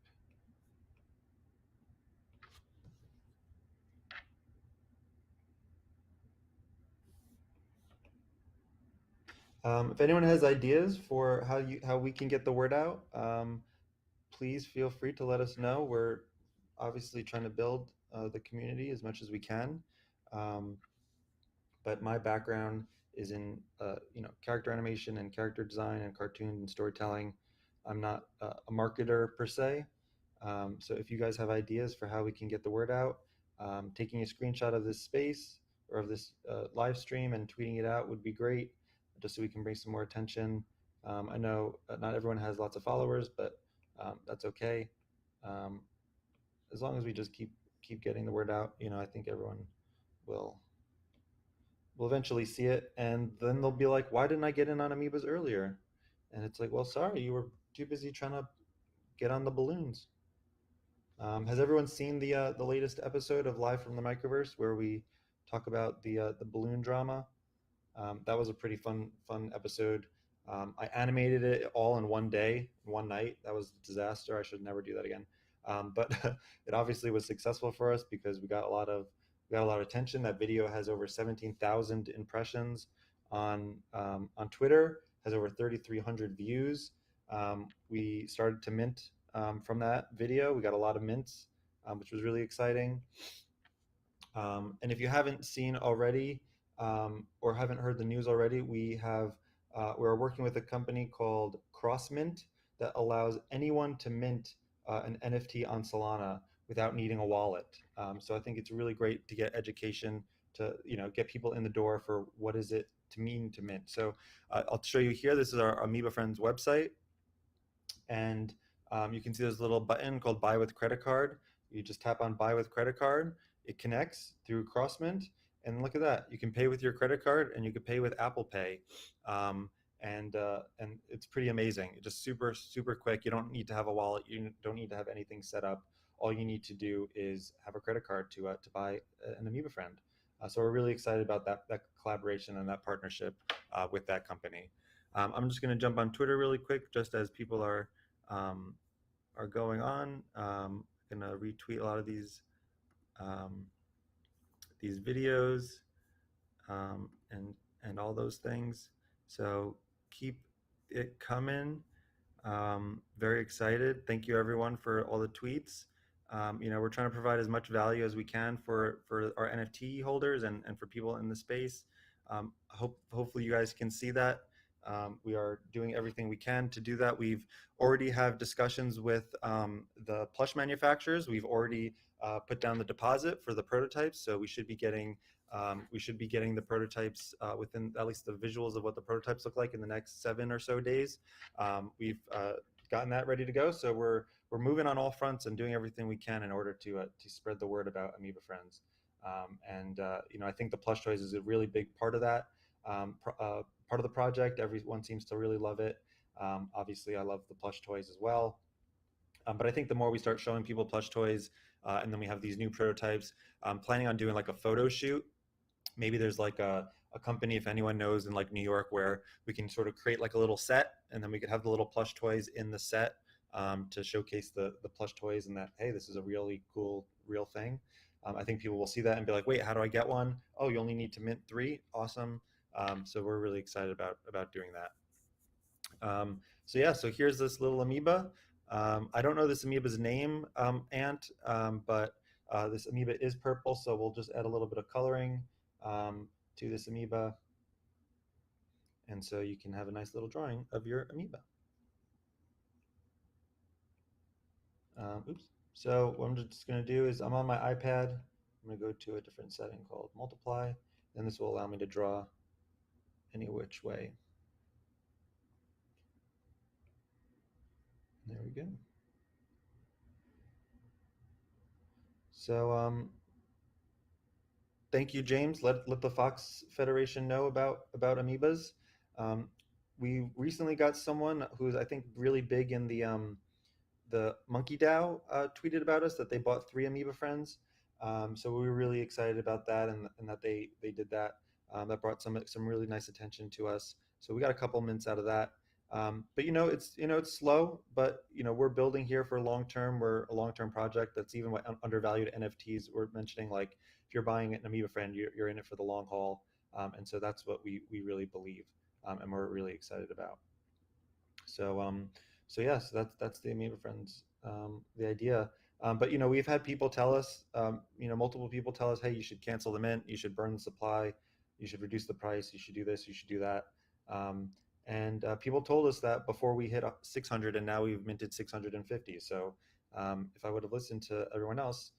If anyone has ideas for how we can get the word out, please feel free to let us know. We're obviously trying to build the community as much as we can. Um, but my background is in character animation and character design and cartoon and storytelling. I'm not a marketer per se. So if you guys have ideas for how we can get the word out, taking a screenshot of this space or of this live stream and tweeting it out would be great, just so we can bring some more attention. I know not everyone has lots of followers, but that's okay. Um, as long as we just keep getting the word out, I think everyone will will eventually see it, and then they'll be like, "Why didn't I get in on amoebas earlier?" And it's like, "Well, sorry, you were too busy trying to get on the balloons." Has everyone seen the latest episode of Live from the Microverse where we talk about the balloon drama? That was a pretty fun episode. I animated it all in one day, one night. That was a disaster. I should never do that again. But it obviously was successful for us because we got a lot of attention. That video has over 17,000 impressions on Twitter. Has over 3,300 views. We started to mint from that video. We got a lot of mints, which was really exciting. And if you haven't seen already or haven't heard the news already, we're working with a company called CrossMint that allows anyone to mint an NFT on Solana without needing a wallet. So I think it's really great to get education to get people in the door for what is it to mean to mint. So I'll show you here. This is our Amoeba Friends website, and you can see there's a little button called Buy with Credit Card. You just tap on Buy with Credit Card. It connects through Crossmint, and look at that. You can pay with your credit card, and you can pay with Apple Pay, and it's pretty amazing. It's just super quick. You don't need to have a wallet. You don't need to have anything set up. All you need to do is have a credit card to buy an Amoeba Friend. So we're really excited about that collaboration and that partnership with that company. I'm just going to jump on Twitter really quick, just as people um, are going on. I'm gonna retweet a lot of um, these videos and all those things. So keep it coming. Very excited. Thank you everyone for all the tweets. We're trying to provide as much value as we can for our NFT holders and for people in the space. Hopefully you guys can see that. We are doing everything we can to do that. We've already have discussions with the plush manufacturers. We've already put down the deposit for the prototypes, so we should be getting the prototypes within at least the visuals of what the prototypes look like in the next 7 or so days. We've gotten that ready to go, so we're moving on all fronts and doing everything we can in order to spread the word about Amoeba Friends. I think the plush toys is a really big part of that. Part of the project. Everyone seems to really love it. Obviously, I love the plush toys as well. But I think the more we start showing people plush toys, and then we have these new prototypes, I'm planning on doing like a photo shoot. Maybe there's like a company, if anyone knows, in like New York, where we can sort of create like a little set, and then we could have the little plush toys in the set, to showcase the plush toys, and that, hey, this is a really cool real thing. I think people will see that and be like, wait, how do I get one? Oh, you only need to mint three. Awesome. So we're really excited about doing that. So yeah, so here's this little amoeba. I don't know this amoeba's name, Ant, but this amoeba is purple, so we'll just add a little bit of coloring to this amoeba, and so you can have a nice little drawing of your amoeba. Oops. So what I'm just going to do is I'm on my iPad. I'm going to go to a different setting called multiply, and this will allow me to draw any which way. There we go. So thank you, James. Let the Fox Federation know about amoebas. Um, we recently got someone who's, I think, really big in the Monkey DAO, tweeted about us that they bought 3 Amoeba Friends. So we were really excited about that, and that they did that. That brought some really nice attention to us. So we got a couple minutes out of that. But it's slow, but we're building here for long term. We're a long term project. That's even what undervalued NFTs we're mentioning. Like if you're buying an Amoeba Friend, you're in it for the long haul, and so that's what we really believe, and we're really excited about. So yes, that's the Amoeba Friends, the idea. But we've had people tell us, multiple people tell us, hey, you should cancel the mint, you should burn the supply, you should reduce the price, you should do this, you should do that. And people told us that before we hit 600, and now we've minted 650. So if I would have listened to everyone else,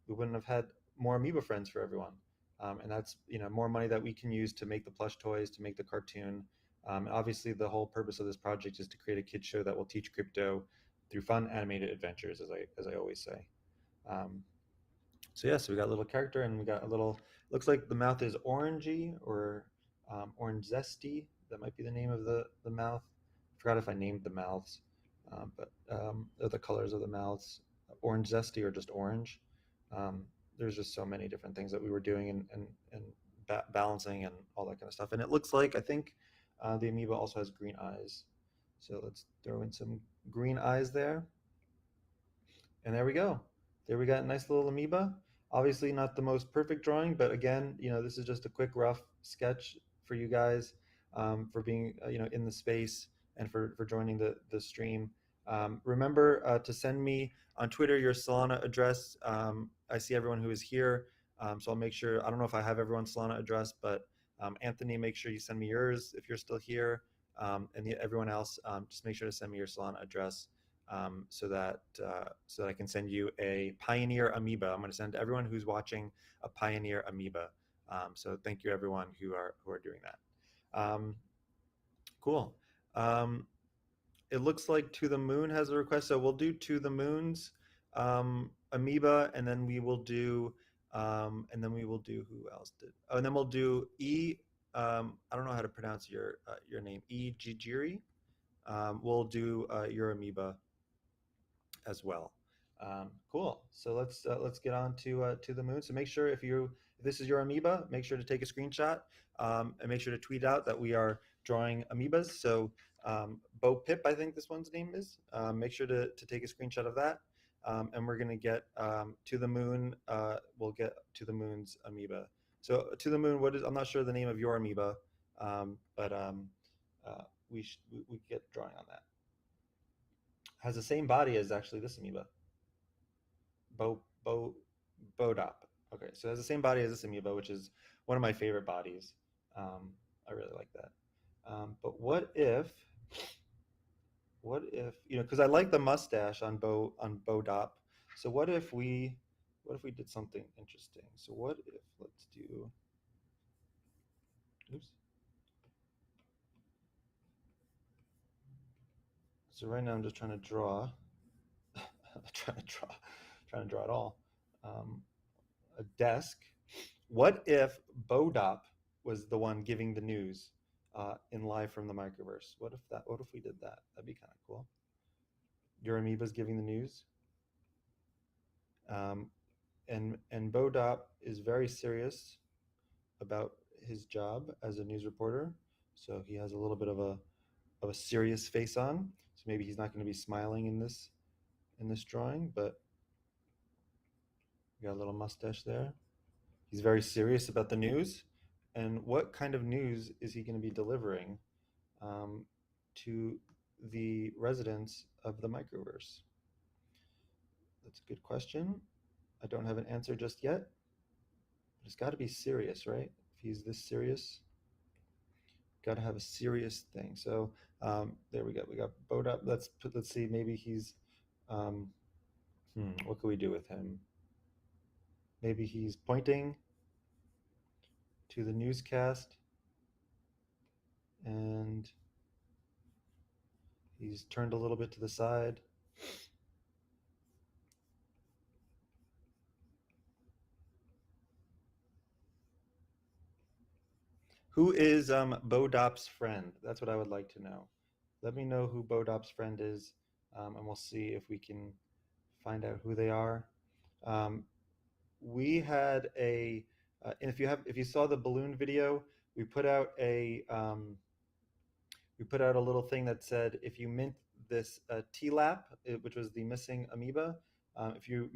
we wouldn't have had more Amoeba Friends for everyone. And that's more money that we can use to make the plush toys, to make the cartoon. And obviously, the whole purpose of this project is to create a kids show that will teach crypto through fun animated adventures, as I always say. Um, so yeah, so we got a little character, and we got a little. Looks like the mouth is orangey or orange zesty. That might be the name of the mouth. I forgot if I named the mouths, but the colors of the mouths, orange zesty or just orange. Um, there's just so many different things that we were doing, and balancing and all that kind of stuff. And it looks like, I think, the amoeba also has green eyes. So let's throw in some green eyes there. And there we go. There we got a nice little amoeba. Obviously not the most perfect drawing, but again, this is just a quick rough sketch for you guys, for being, in the space, and for joining the stream. Remember to send me on Twitter your Solana address. I see everyone who is here, so I'll make sure. I don't know if I have everyone's Solana address, but Anthony, make sure you send me yours if you're still here, and everyone else, just make sure to send me your Solana address, so that I can send you a Pioneer Amoeba. I'm going to send to everyone who's watching a Pioneer Amoeba. So thank you everyone who are doing that. Cool. It looks like To the Moon has a request, so we'll do To the Moon's Amoeba, and then we will do who else did? Oh, and then we'll do I don't know how to pronounce your name. Jiri. We'll do your Amoeba as well. Cool. So let's get on to the moon. So make sure if this is your amoeba, make sure to take a screenshot, and make sure to tweet out that we are drawing amoebas. So Bo Pip, I think this one's name is. Make sure to take a screenshot of that, and we're gonna get To the Moon. We'll get To the Moon's amoeba. So To the Moon, I'm not sure the name of your amoeba, but we get drawing on that. Has the same body as actually this amoeba. Bo Bo Bodop. Okay, so it has the same body as this amoeba, which is one of my favorite bodies. I really like that. But what if because I like the mustache on Bodop. So what if we did something interesting? So what if let's do oops. So right now I'm just trying to draw. trying to draw trying to draw it all. Um, a desk. What if Bodop was the one giving the news in Live from the Microverse? What if we did that? That'd be kind of cool. Your amoeba's giving the news. Um, and Bodop is very serious about his job as a news reporter. So he has a little bit of a serious face on. So maybe he's not going to be smiling in this drawing, but we got a little mustache there. He's very serious about the news. And what kind of news is he going to be delivering um, to the residents of the microverse? That's a good question. I don't have an answer just yet, but it's got to be serious, right? If he's this serious, got to have a serious thing. So there we go. We got Boat Up. Let's see. Maybe he's. Um, what can we do with him? Maybe he's pointing to the newscast, and he's turned a little bit to the side. Who is Bodop's friend? That's what I would like to know. Let me know who Bodop's friend is, and we'll see if we can find out who they are. Um, we had and if you saw the balloon video, we put out a little thing that said if you mint this T-Lap, which was the missing amoeba, if you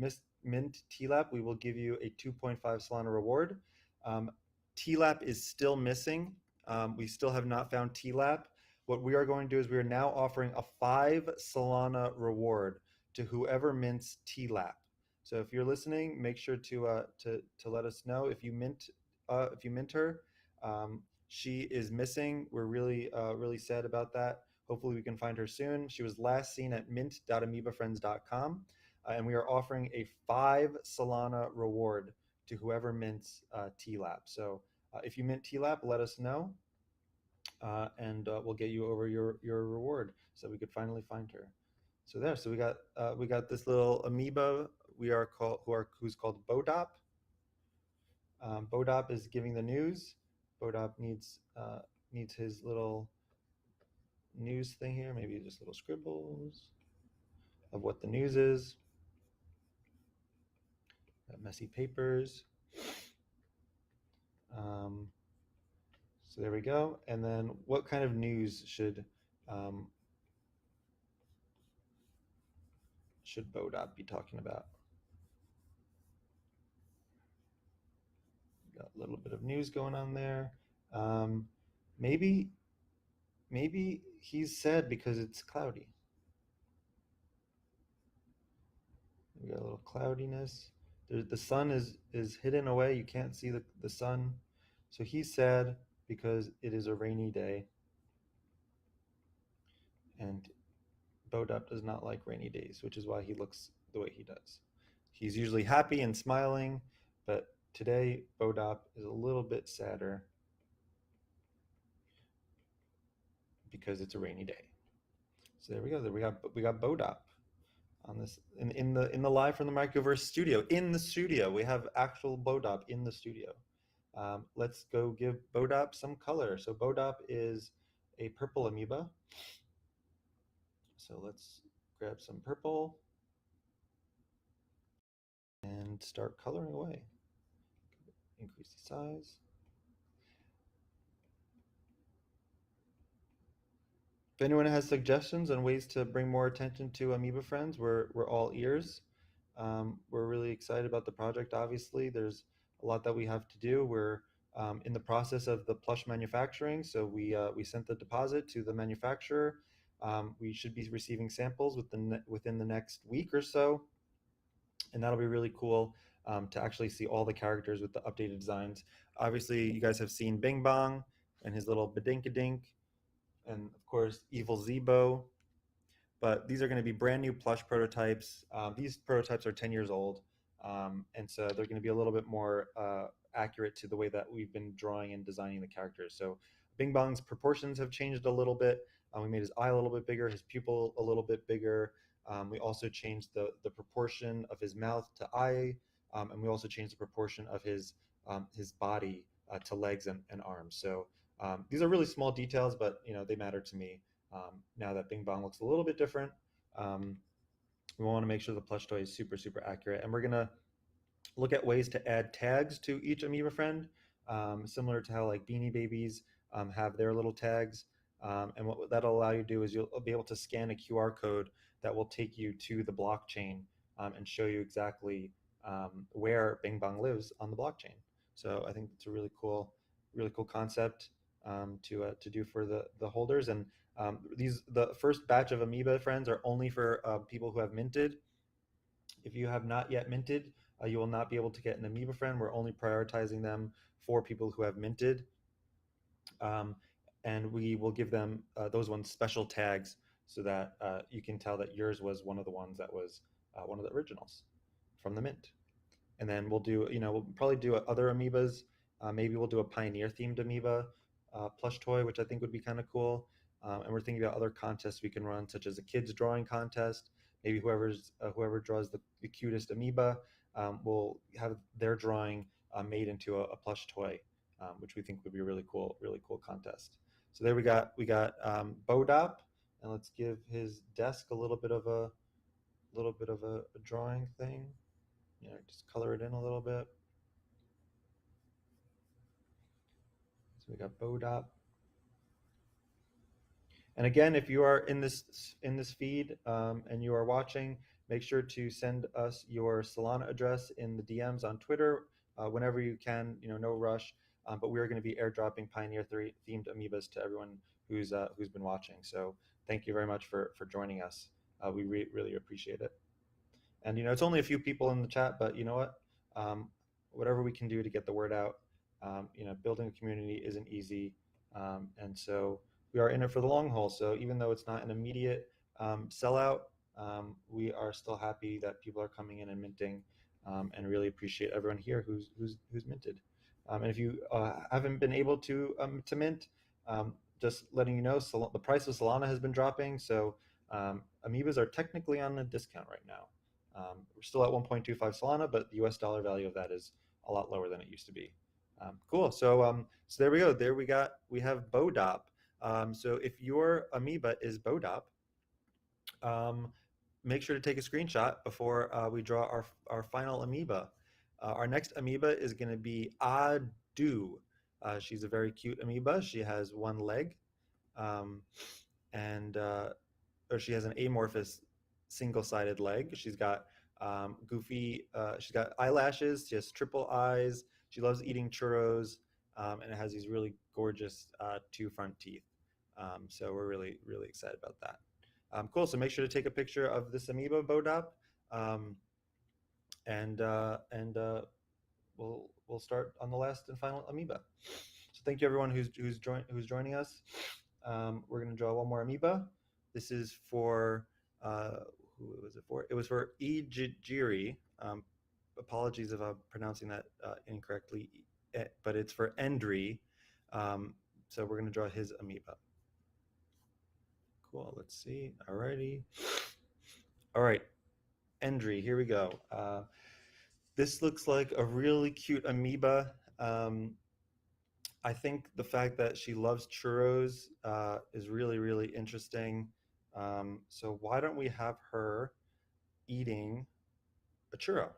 mint T-Lap, we will give you a 2.5 Solana reward. Um, T-Lap is still missing. We still have not found T-Lap. What we are going to do is we are now offering a 5 Solana reward to whoever mints T-Lap. So if you're listening, make sure to let us know if you mint her. She is missing. We're really sad about that. Hopefully, we can find her soon. She was last seen at mint.amoebafriends.com, and we are offering a 5 Solana reward to whoever mints TLAP. So if you mint TLAP, let us know, and we'll get you over your reward so we could finally find her. So we got this little amoeba who's called Bodop. Bodop is giving the news. Bodop needs his little news thing here, maybe just little scribbles of what the news is. Got messy papers. So there we go. And then what kind of news should Bodop be talking about? Got a little bit of news going on there. Um, maybe he's sad because it's cloudy. We got a little cloudiness. The sun is hidden away. You can't see the sun. So he's sad because it is a rainy day. And Bodop does not like rainy days, which is why he looks the way he does. He's usually happy and smiling, but today Bodop is a little bit sadder because it's a rainy day. So there we go. We got Bodop on this in the live from the Microverse studio. In the studio, we have actual Bodop in the studio. Let's go give Bodop some color. So Bodop is a purple amoeba. So let's grab some purple and start coloring away. Increase the size. If anyone has suggestions on ways to bring more attention to Amoeba Friends, we're all ears. We're really excited about the project. Obviously, there's a lot that we have to do. We're in the process of the plush manufacturing, so we sent the deposit to the manufacturer. We should be receiving samples within the next week or so. and that'll be really cool to actually see all the characters with the updated designs. Obviously, you guys have seen Bing Bong and his little Badinkadink, and of course, Evil Zebo. But these are going to be brand new plush prototypes. These prototypes are 10 years old, and so they're going to be a little bit more accurate to the way that we've been drawing and designing the characters. So Bing Bong's proportions have changed a little bit. We made his eye a little bit bigger, his pupil a little bit bigger. We also changed the proportion of his mouth to eye, and we also changed the proportion of his body to legs and arms. So these are really small details, but they matter to me. Now that Bing Bong looks a little bit different, um, we want to make sure the plush toy is super, super accurate. And we're going to look at ways to add tags to each Amoeba friend, similar to how like Beanie Babies have their little tags. And what that'll allow you to do is you'll be able to scan a QR code that will take you to the blockchain and show you exactly where Bing Bong lives on the blockchain. So I think it's a really cool concept to do for the holders. And the first batch of Amoeba friends are only for people who have minted. If you have not yet minted, you will not be able to get an Amoeba friend. We're only prioritizing them for people who have minted. Um, and we will give them those ones special tags so that you can tell that yours was one of the ones that was one of the originals from the mint. And then we'll probably do other amoebas. Maybe we'll do a pioneer themed amoeba plush toy, which I think would be kind of cool. And we're thinking about other contests we can run, such as a kids drawing contest. Maybe whoever draws the cutest amoeba will have their drawing made into a plush toy, which we think would be a really cool contest. So there we got Bodop, and let's give his desk a little bit of a drawing thing. Just color it in a little bit. So we got Bodop. And again, if you are in this feed and you are watching, make sure to send us your Solana address in the DMs on Twitter whenever you can. No rush. But we are going to be airdropping Pioneer themed amoebas to everyone who's been watching. So thank you very much for joining us. We really appreciate it. And it's only a few people in the chat, but you know what? Whatever we can do to get the word out. Building a community isn't easy, and so we are in it for the long haul. So even though it's not an immediate sellout, we are still happy that people are coming in and minting, and really appreciate everyone here who's minted. And if you haven't been able to mint, just letting you know, the price of Solana has been dropping. So amoebas are technically on a discount right now. We're still at 1.25 Solana, but the US dollar value of that is a lot lower than it used to be. Cool. So there we go. We have Bodop. So if your amoeba is Bodop, make sure to take a screenshot before we draw our final amoeba. Our next amoeba is going to be Adu. She's a very cute amoeba. She has one leg, and or she has an amorphous single-sided leg. She's got she's got eyelashes. She has triple eyes. She loves eating churros, and it has these really gorgeous two front teeth. So we're really excited about that. Cool. So make sure to take a picture of this amoeba, Bodop, and we'll start on the last and final amoeba. So thank you everyone who's joining us. We're going to draw one more amoeba. This is for who was it for? It was for Ijiri. Apologies if I'm pronouncing that incorrectly, but it's for Endri. So we're going to draw his amoeba. Cool. Let's see. Alrighty. All right, Endri. Here we go. This looks like a really cute amoeba. I think the fact that she loves churros is really interesting. So why don't we have her eating a churro?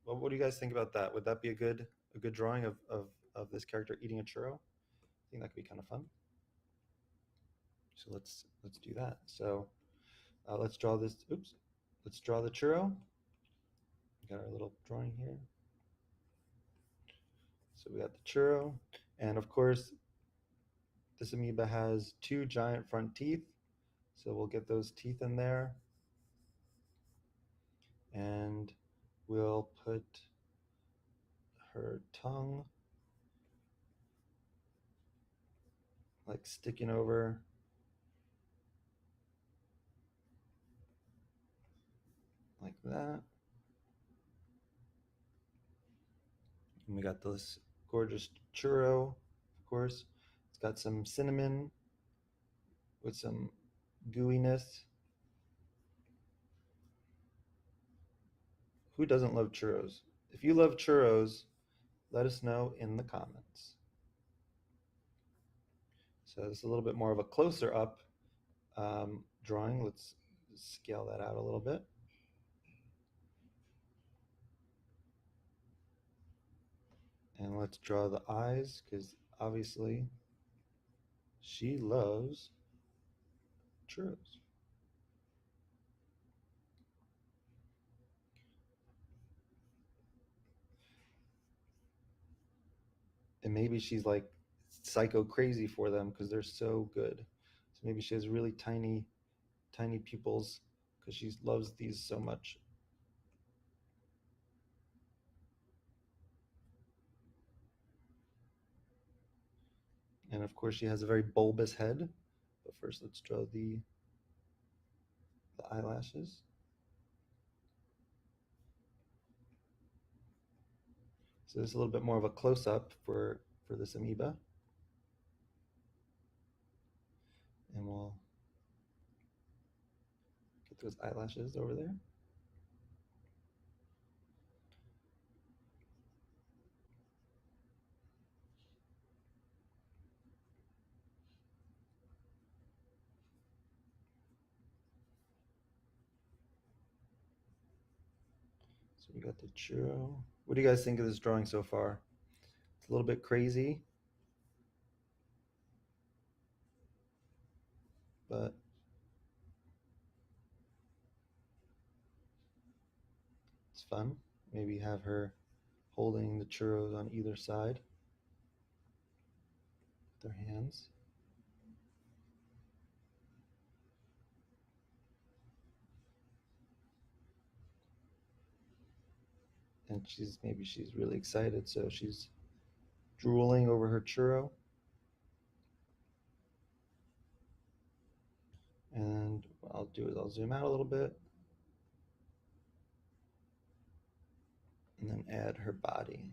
Well, what do you guys think about that? Would that be a good drawing of this character eating a churro? I think that could be kind of fun. So let's do that. So let's draw this. Oops. Let's draw the churro. We got our little drawing here. So we got the churro, and of course, this amoeba has two giant front teeth. So we'll get those teeth in there. And we'll put her tongue like sticking over like that. And we got this gorgeous churro, of course. It's got some cinnamon with some gooiness. Who doesn't love churros? If you love churros, let us know in the comments. So this is a little bit more of a closer up drawing. Let's scale that out a little bit. And let's draw the eyes, because obviously she loves churros. And maybe she's like psycho crazy for them because they're so good. So maybe she has really tiny, tiny pupils because she loves these so much. And of course, she has a very bulbous head. But first, let's draw the eyelashes. So this is a little bit more of a close up for this amoeba. And we'll get those eyelashes over there. So we got the churro. What do you guys think of this drawing so far? It's a little bit crazy, but it's fun. Maybe have her holding the churros on either side with their hands. And she's really excited, so she's drooling over her churro. And what I'll do is I'll zoom out a little bit and then add her body.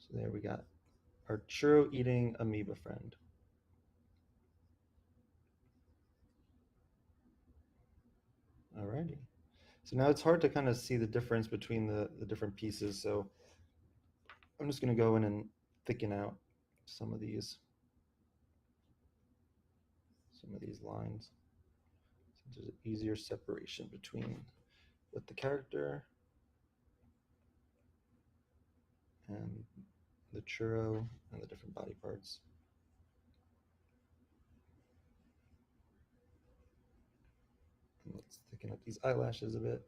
So there we got our churro eating amoeba friend. Alrighty. So now it's hard to kind of see the difference between the different pieces. So I'm just going to go in and thicken out some of these lines. So there's an easier separation between what the character and the churro and the different body parts. And let's thicken up these eyelashes a bit.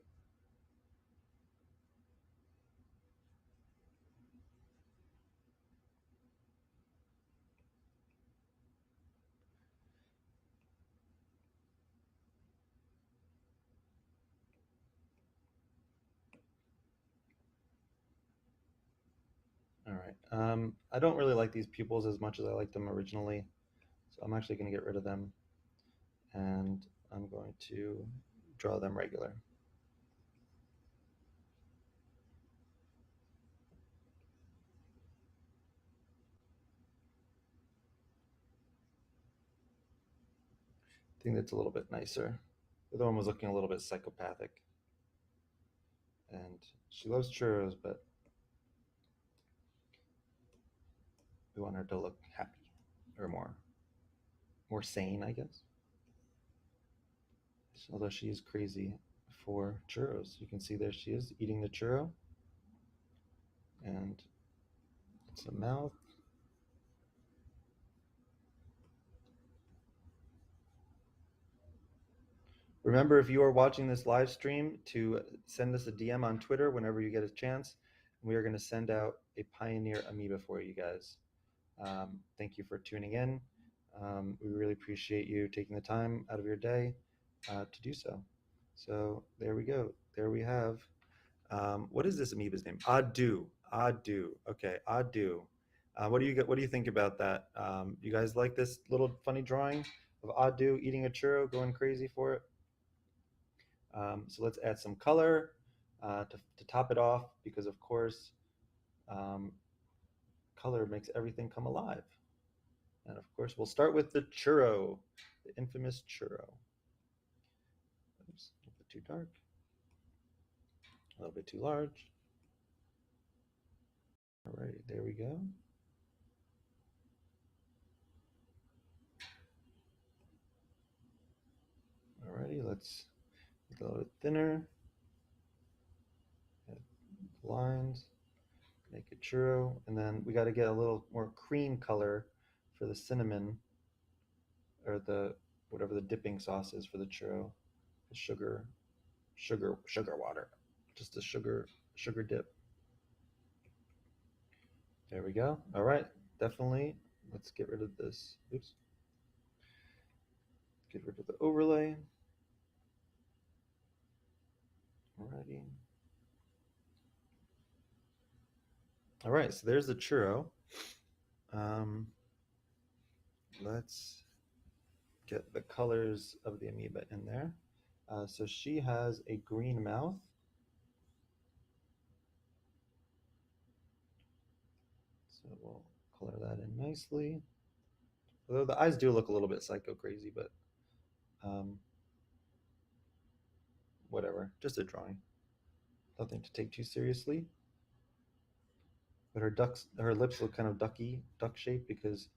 All right. I don't really like these pupils as much as I liked them originally, so I'm actually going to get rid of them, and I'm going to draw them regular. I think that's a little bit nicer. The other one was looking a little bit psychopathic, and she loves churros, but we want her to look happy or more sane, I guess. Although she is crazy for churros. You can see there she is eating the churro, and it's a mouth. Remember, if you are watching this live stream, to send us a DM on Twitter whenever you get a chance. We are going to send out a Pioneer amoeba for you guys. Thank you for tuning in. We really appreciate you taking the time out of your day to do so. So there we go. There we have. What is this amoeba's name? Adu. Adu. Okay, Adu. What do you think about that? You guys like this little funny drawing of Adu eating a churro, going crazy for it? So let's add some color to top it off, because of course, um, color makes everything come alive. And of course, we'll start with the churro, the infamous churro. Oops, a little bit too dark, a little bit too large. All right, there we go. Alrighty, let's make it a little bit thinner. Add lines, make it churro, and then we got to get a little more cream color for the cinnamon, or the whatever the dipping sauce is for the churro. The sugar water, just a sugar dip. There we go. All right, definitely. Let's get rid of this. Oops. Get rid of the overlay. Alrighty. All right, so there's the churro. Um, let's get the colors of the amoeba in there. So she has a green mouth. So we'll color that in nicely. Although the eyes do look a little bit psycho crazy, but um, whatever. Just a drawing. Nothing to take too seriously. But her lips look kind of duck shaped, because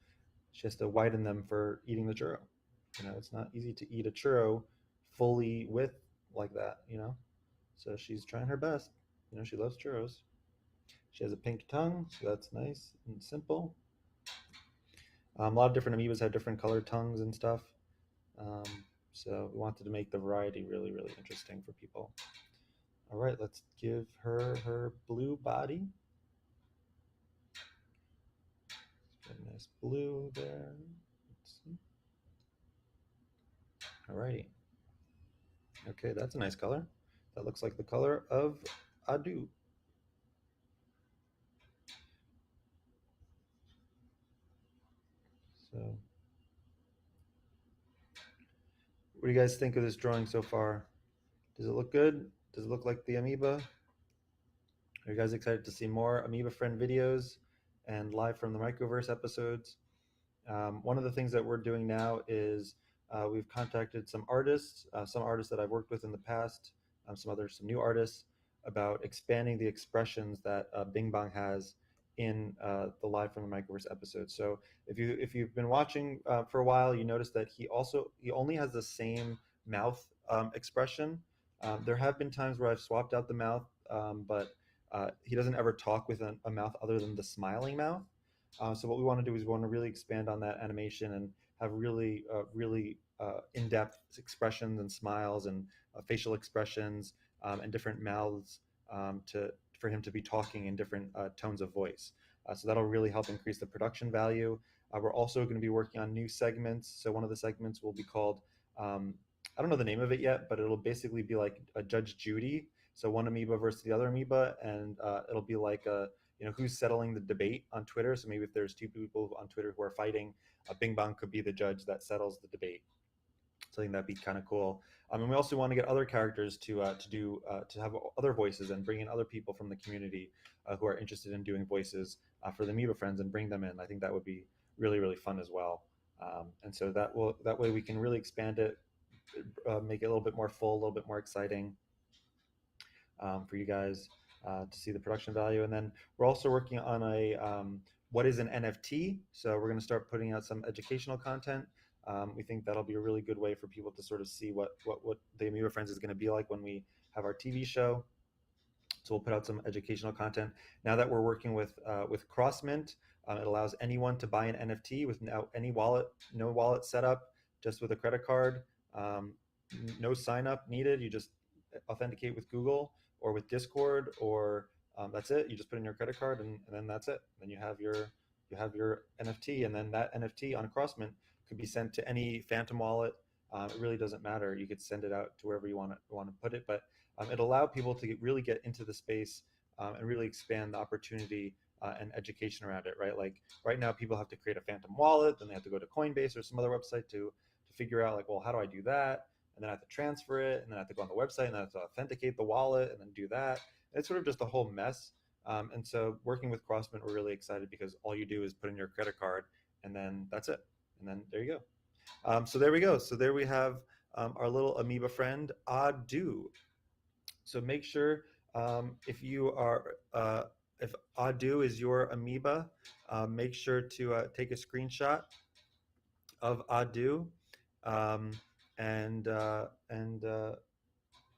she has to widen them for eating the churro. It's not easy to eat a churro fully with like that. So she's trying her best. She loves churros. She has a pink tongue, so that's nice and simple. A lot of different amoebas have different colored tongues and stuff. Um, so we wanted to make the variety really, really interesting for people. All right, let's give her her blue body. Let's get a nice blue there. Let's see. All righty. Okay, that's a nice color. That looks like the color of Adu. So, what do you guys think of this drawing so far? Does it look good? Does it look like the amoeba? Are you guys excited to see more Amoeba Friend videos and live from the Microverse episodes? One of the things that we're doing now is we've contacted some artists that I've worked with in the past, some new artists, about expanding the expressions that Bing Bong has in the live from the Microverse episode. So if you've been watching for a while, you notice that he only has the same mouth expression. There have been times where I've swapped out the mouth, but he doesn't ever talk with a mouth other than the smiling mouth. So what we want to do is we want to really expand on that animation and have really in-depth expressions and smiles and facial expressions and different mouths to for him to be talking in different tones of voice. So that'll really help increase the production value. We're also going to be working on new segments. So one of the segments will be called, I don't know the name of it yet, but it'll basically be like a Judge Judy. So one amoeba versus the other amoeba, and it'll be like who's settling the debate on Twitter. So maybe if there's two people on Twitter who are fighting, Bing Bong could be the judge that settles the debate. So I think that'd be kind of cool. And we also want to get other characters to have other voices and bring in other people from the community who are interested in doing voices for the Amoeba Friends and bring them in. I think that would be really, really fun as well. And so that way we can really expand it, make it a little bit more full, a little bit more exciting for you guys to see the production value. And then we're also working on a what is an NFT. So we're going to start putting out some educational content. We think that'll be a really good way for people to sort of see what the Amoeba Friends is going to be like when we have our TV show. So we'll put out some educational content. Now that we're working with CrossMint, it allows anyone to buy an NFT without any wallet, no wallet setup, just with a credit card. No sign up needed. You just authenticate with Google or with Discord, or that's it. You just put in your credit card, and then that's it. Then you have your NFT, and then that NFT on CrossMint could be sent to any Phantom wallet It really doesn't matter. You could send it out to wherever you want to put it, but it allow people to really get into the space and really expand the opportunity and education around it, right? Like right now, people have to create a phantom wallet, then they have to go to Coinbase or some other website to figure out like, well, how do I do that? And then I have to transfer it, and then I have to go on the website, and then I have to authenticate the wallet, and then do that. And it's sort of just a whole mess. And so, working with Crossmint, we're really excited because all you do is put in your credit card, and then that's it. And then there you go. So there we go. So there we have our little amoeba friend, Adu. So make sure if you are if Adu is your amoeba, make sure to take a screenshot of Adu, um, and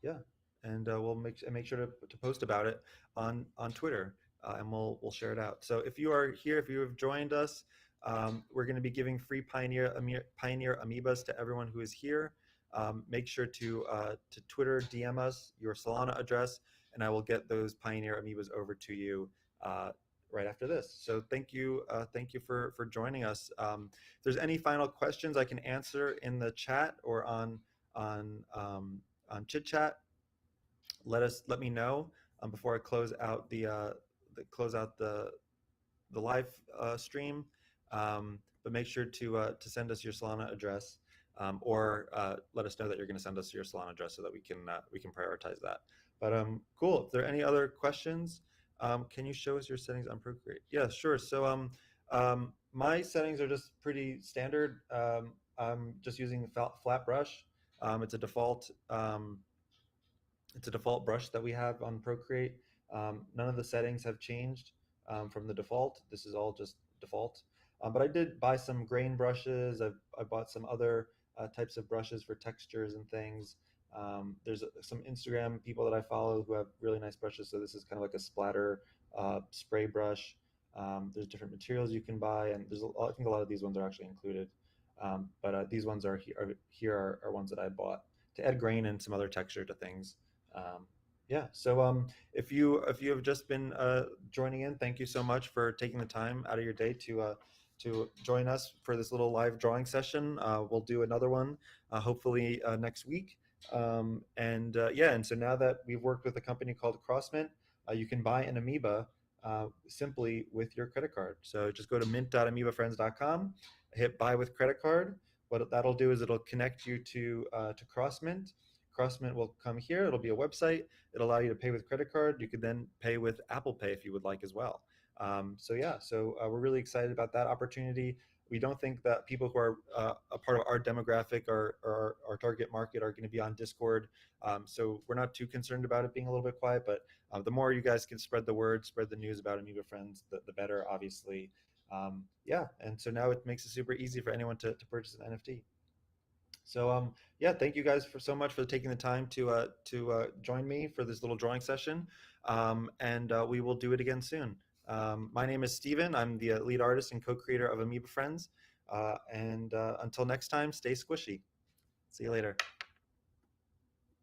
yeah, and we'll make sure to post about it on Twitter, and we'll share it out. So if you are here, if you have joined us, we're going to be giving free Pioneer Amoebas to everyone who is here. Make sure to Twitter DM us your Solana address, and I will get those Pioneer Amoebas over to you right after this. So thank you for joining us. If there's any final questions I can answer in the chat or on chit chat, let me know before I close out the live stream. But make sure to send us your Solana address, or let us know that you're going to send us your Solana address so that we can prioritize that. But cool. If there are any other questions, can you show us your settings on Procreate? Yeah, sure. So my settings are just pretty standard. I'm just using flat brush. It's a default. It's a default brush that we have on Procreate. None of the settings have changed from the default. This is all just default. But I did buy some grain brushes. I bought some other types of brushes for textures and things. There's some Instagram people that I follow who have really nice brushes. So this is kind of like a splatter spray brush. There's different materials you can buy, and I think a lot of these ones are actually included. But these ones are ones that I bought to add grain and some other texture to things. Yeah, so if you have just been joining in, thank you so much for taking the time out of your day to join us for this little live drawing session. We'll do another one hopefully next week. Yeah, and so now that we've worked with a company called Crossmint, you can buy an amoeba simply with your credit card. So just go to mint.amoebafriends.com, hit buy with credit card. What that'll do is it'll connect you to Crossmint. Crossmint will come here. It'll be a website. It'll allow you to pay with credit card. You could then pay with Apple Pay if you would like as well. So we're really excited about that opportunity. We don't think that people who are a part of our demographic or our target market are going to be on Discord. So we're not too concerned about it being a little bit quiet, but the more you guys can spread the word, spread the news about Amoeba Friends, the better, obviously. Yeah, and so now it makes it super easy for anyone to purchase an NFT. So yeah, thank you guys so much for taking the time to join me for this little drawing session, and we will do it again soon. My name is Stephen. I'm the lead artist and co-creator of Amoeba Friends, and until next time, stay squishy. See you later.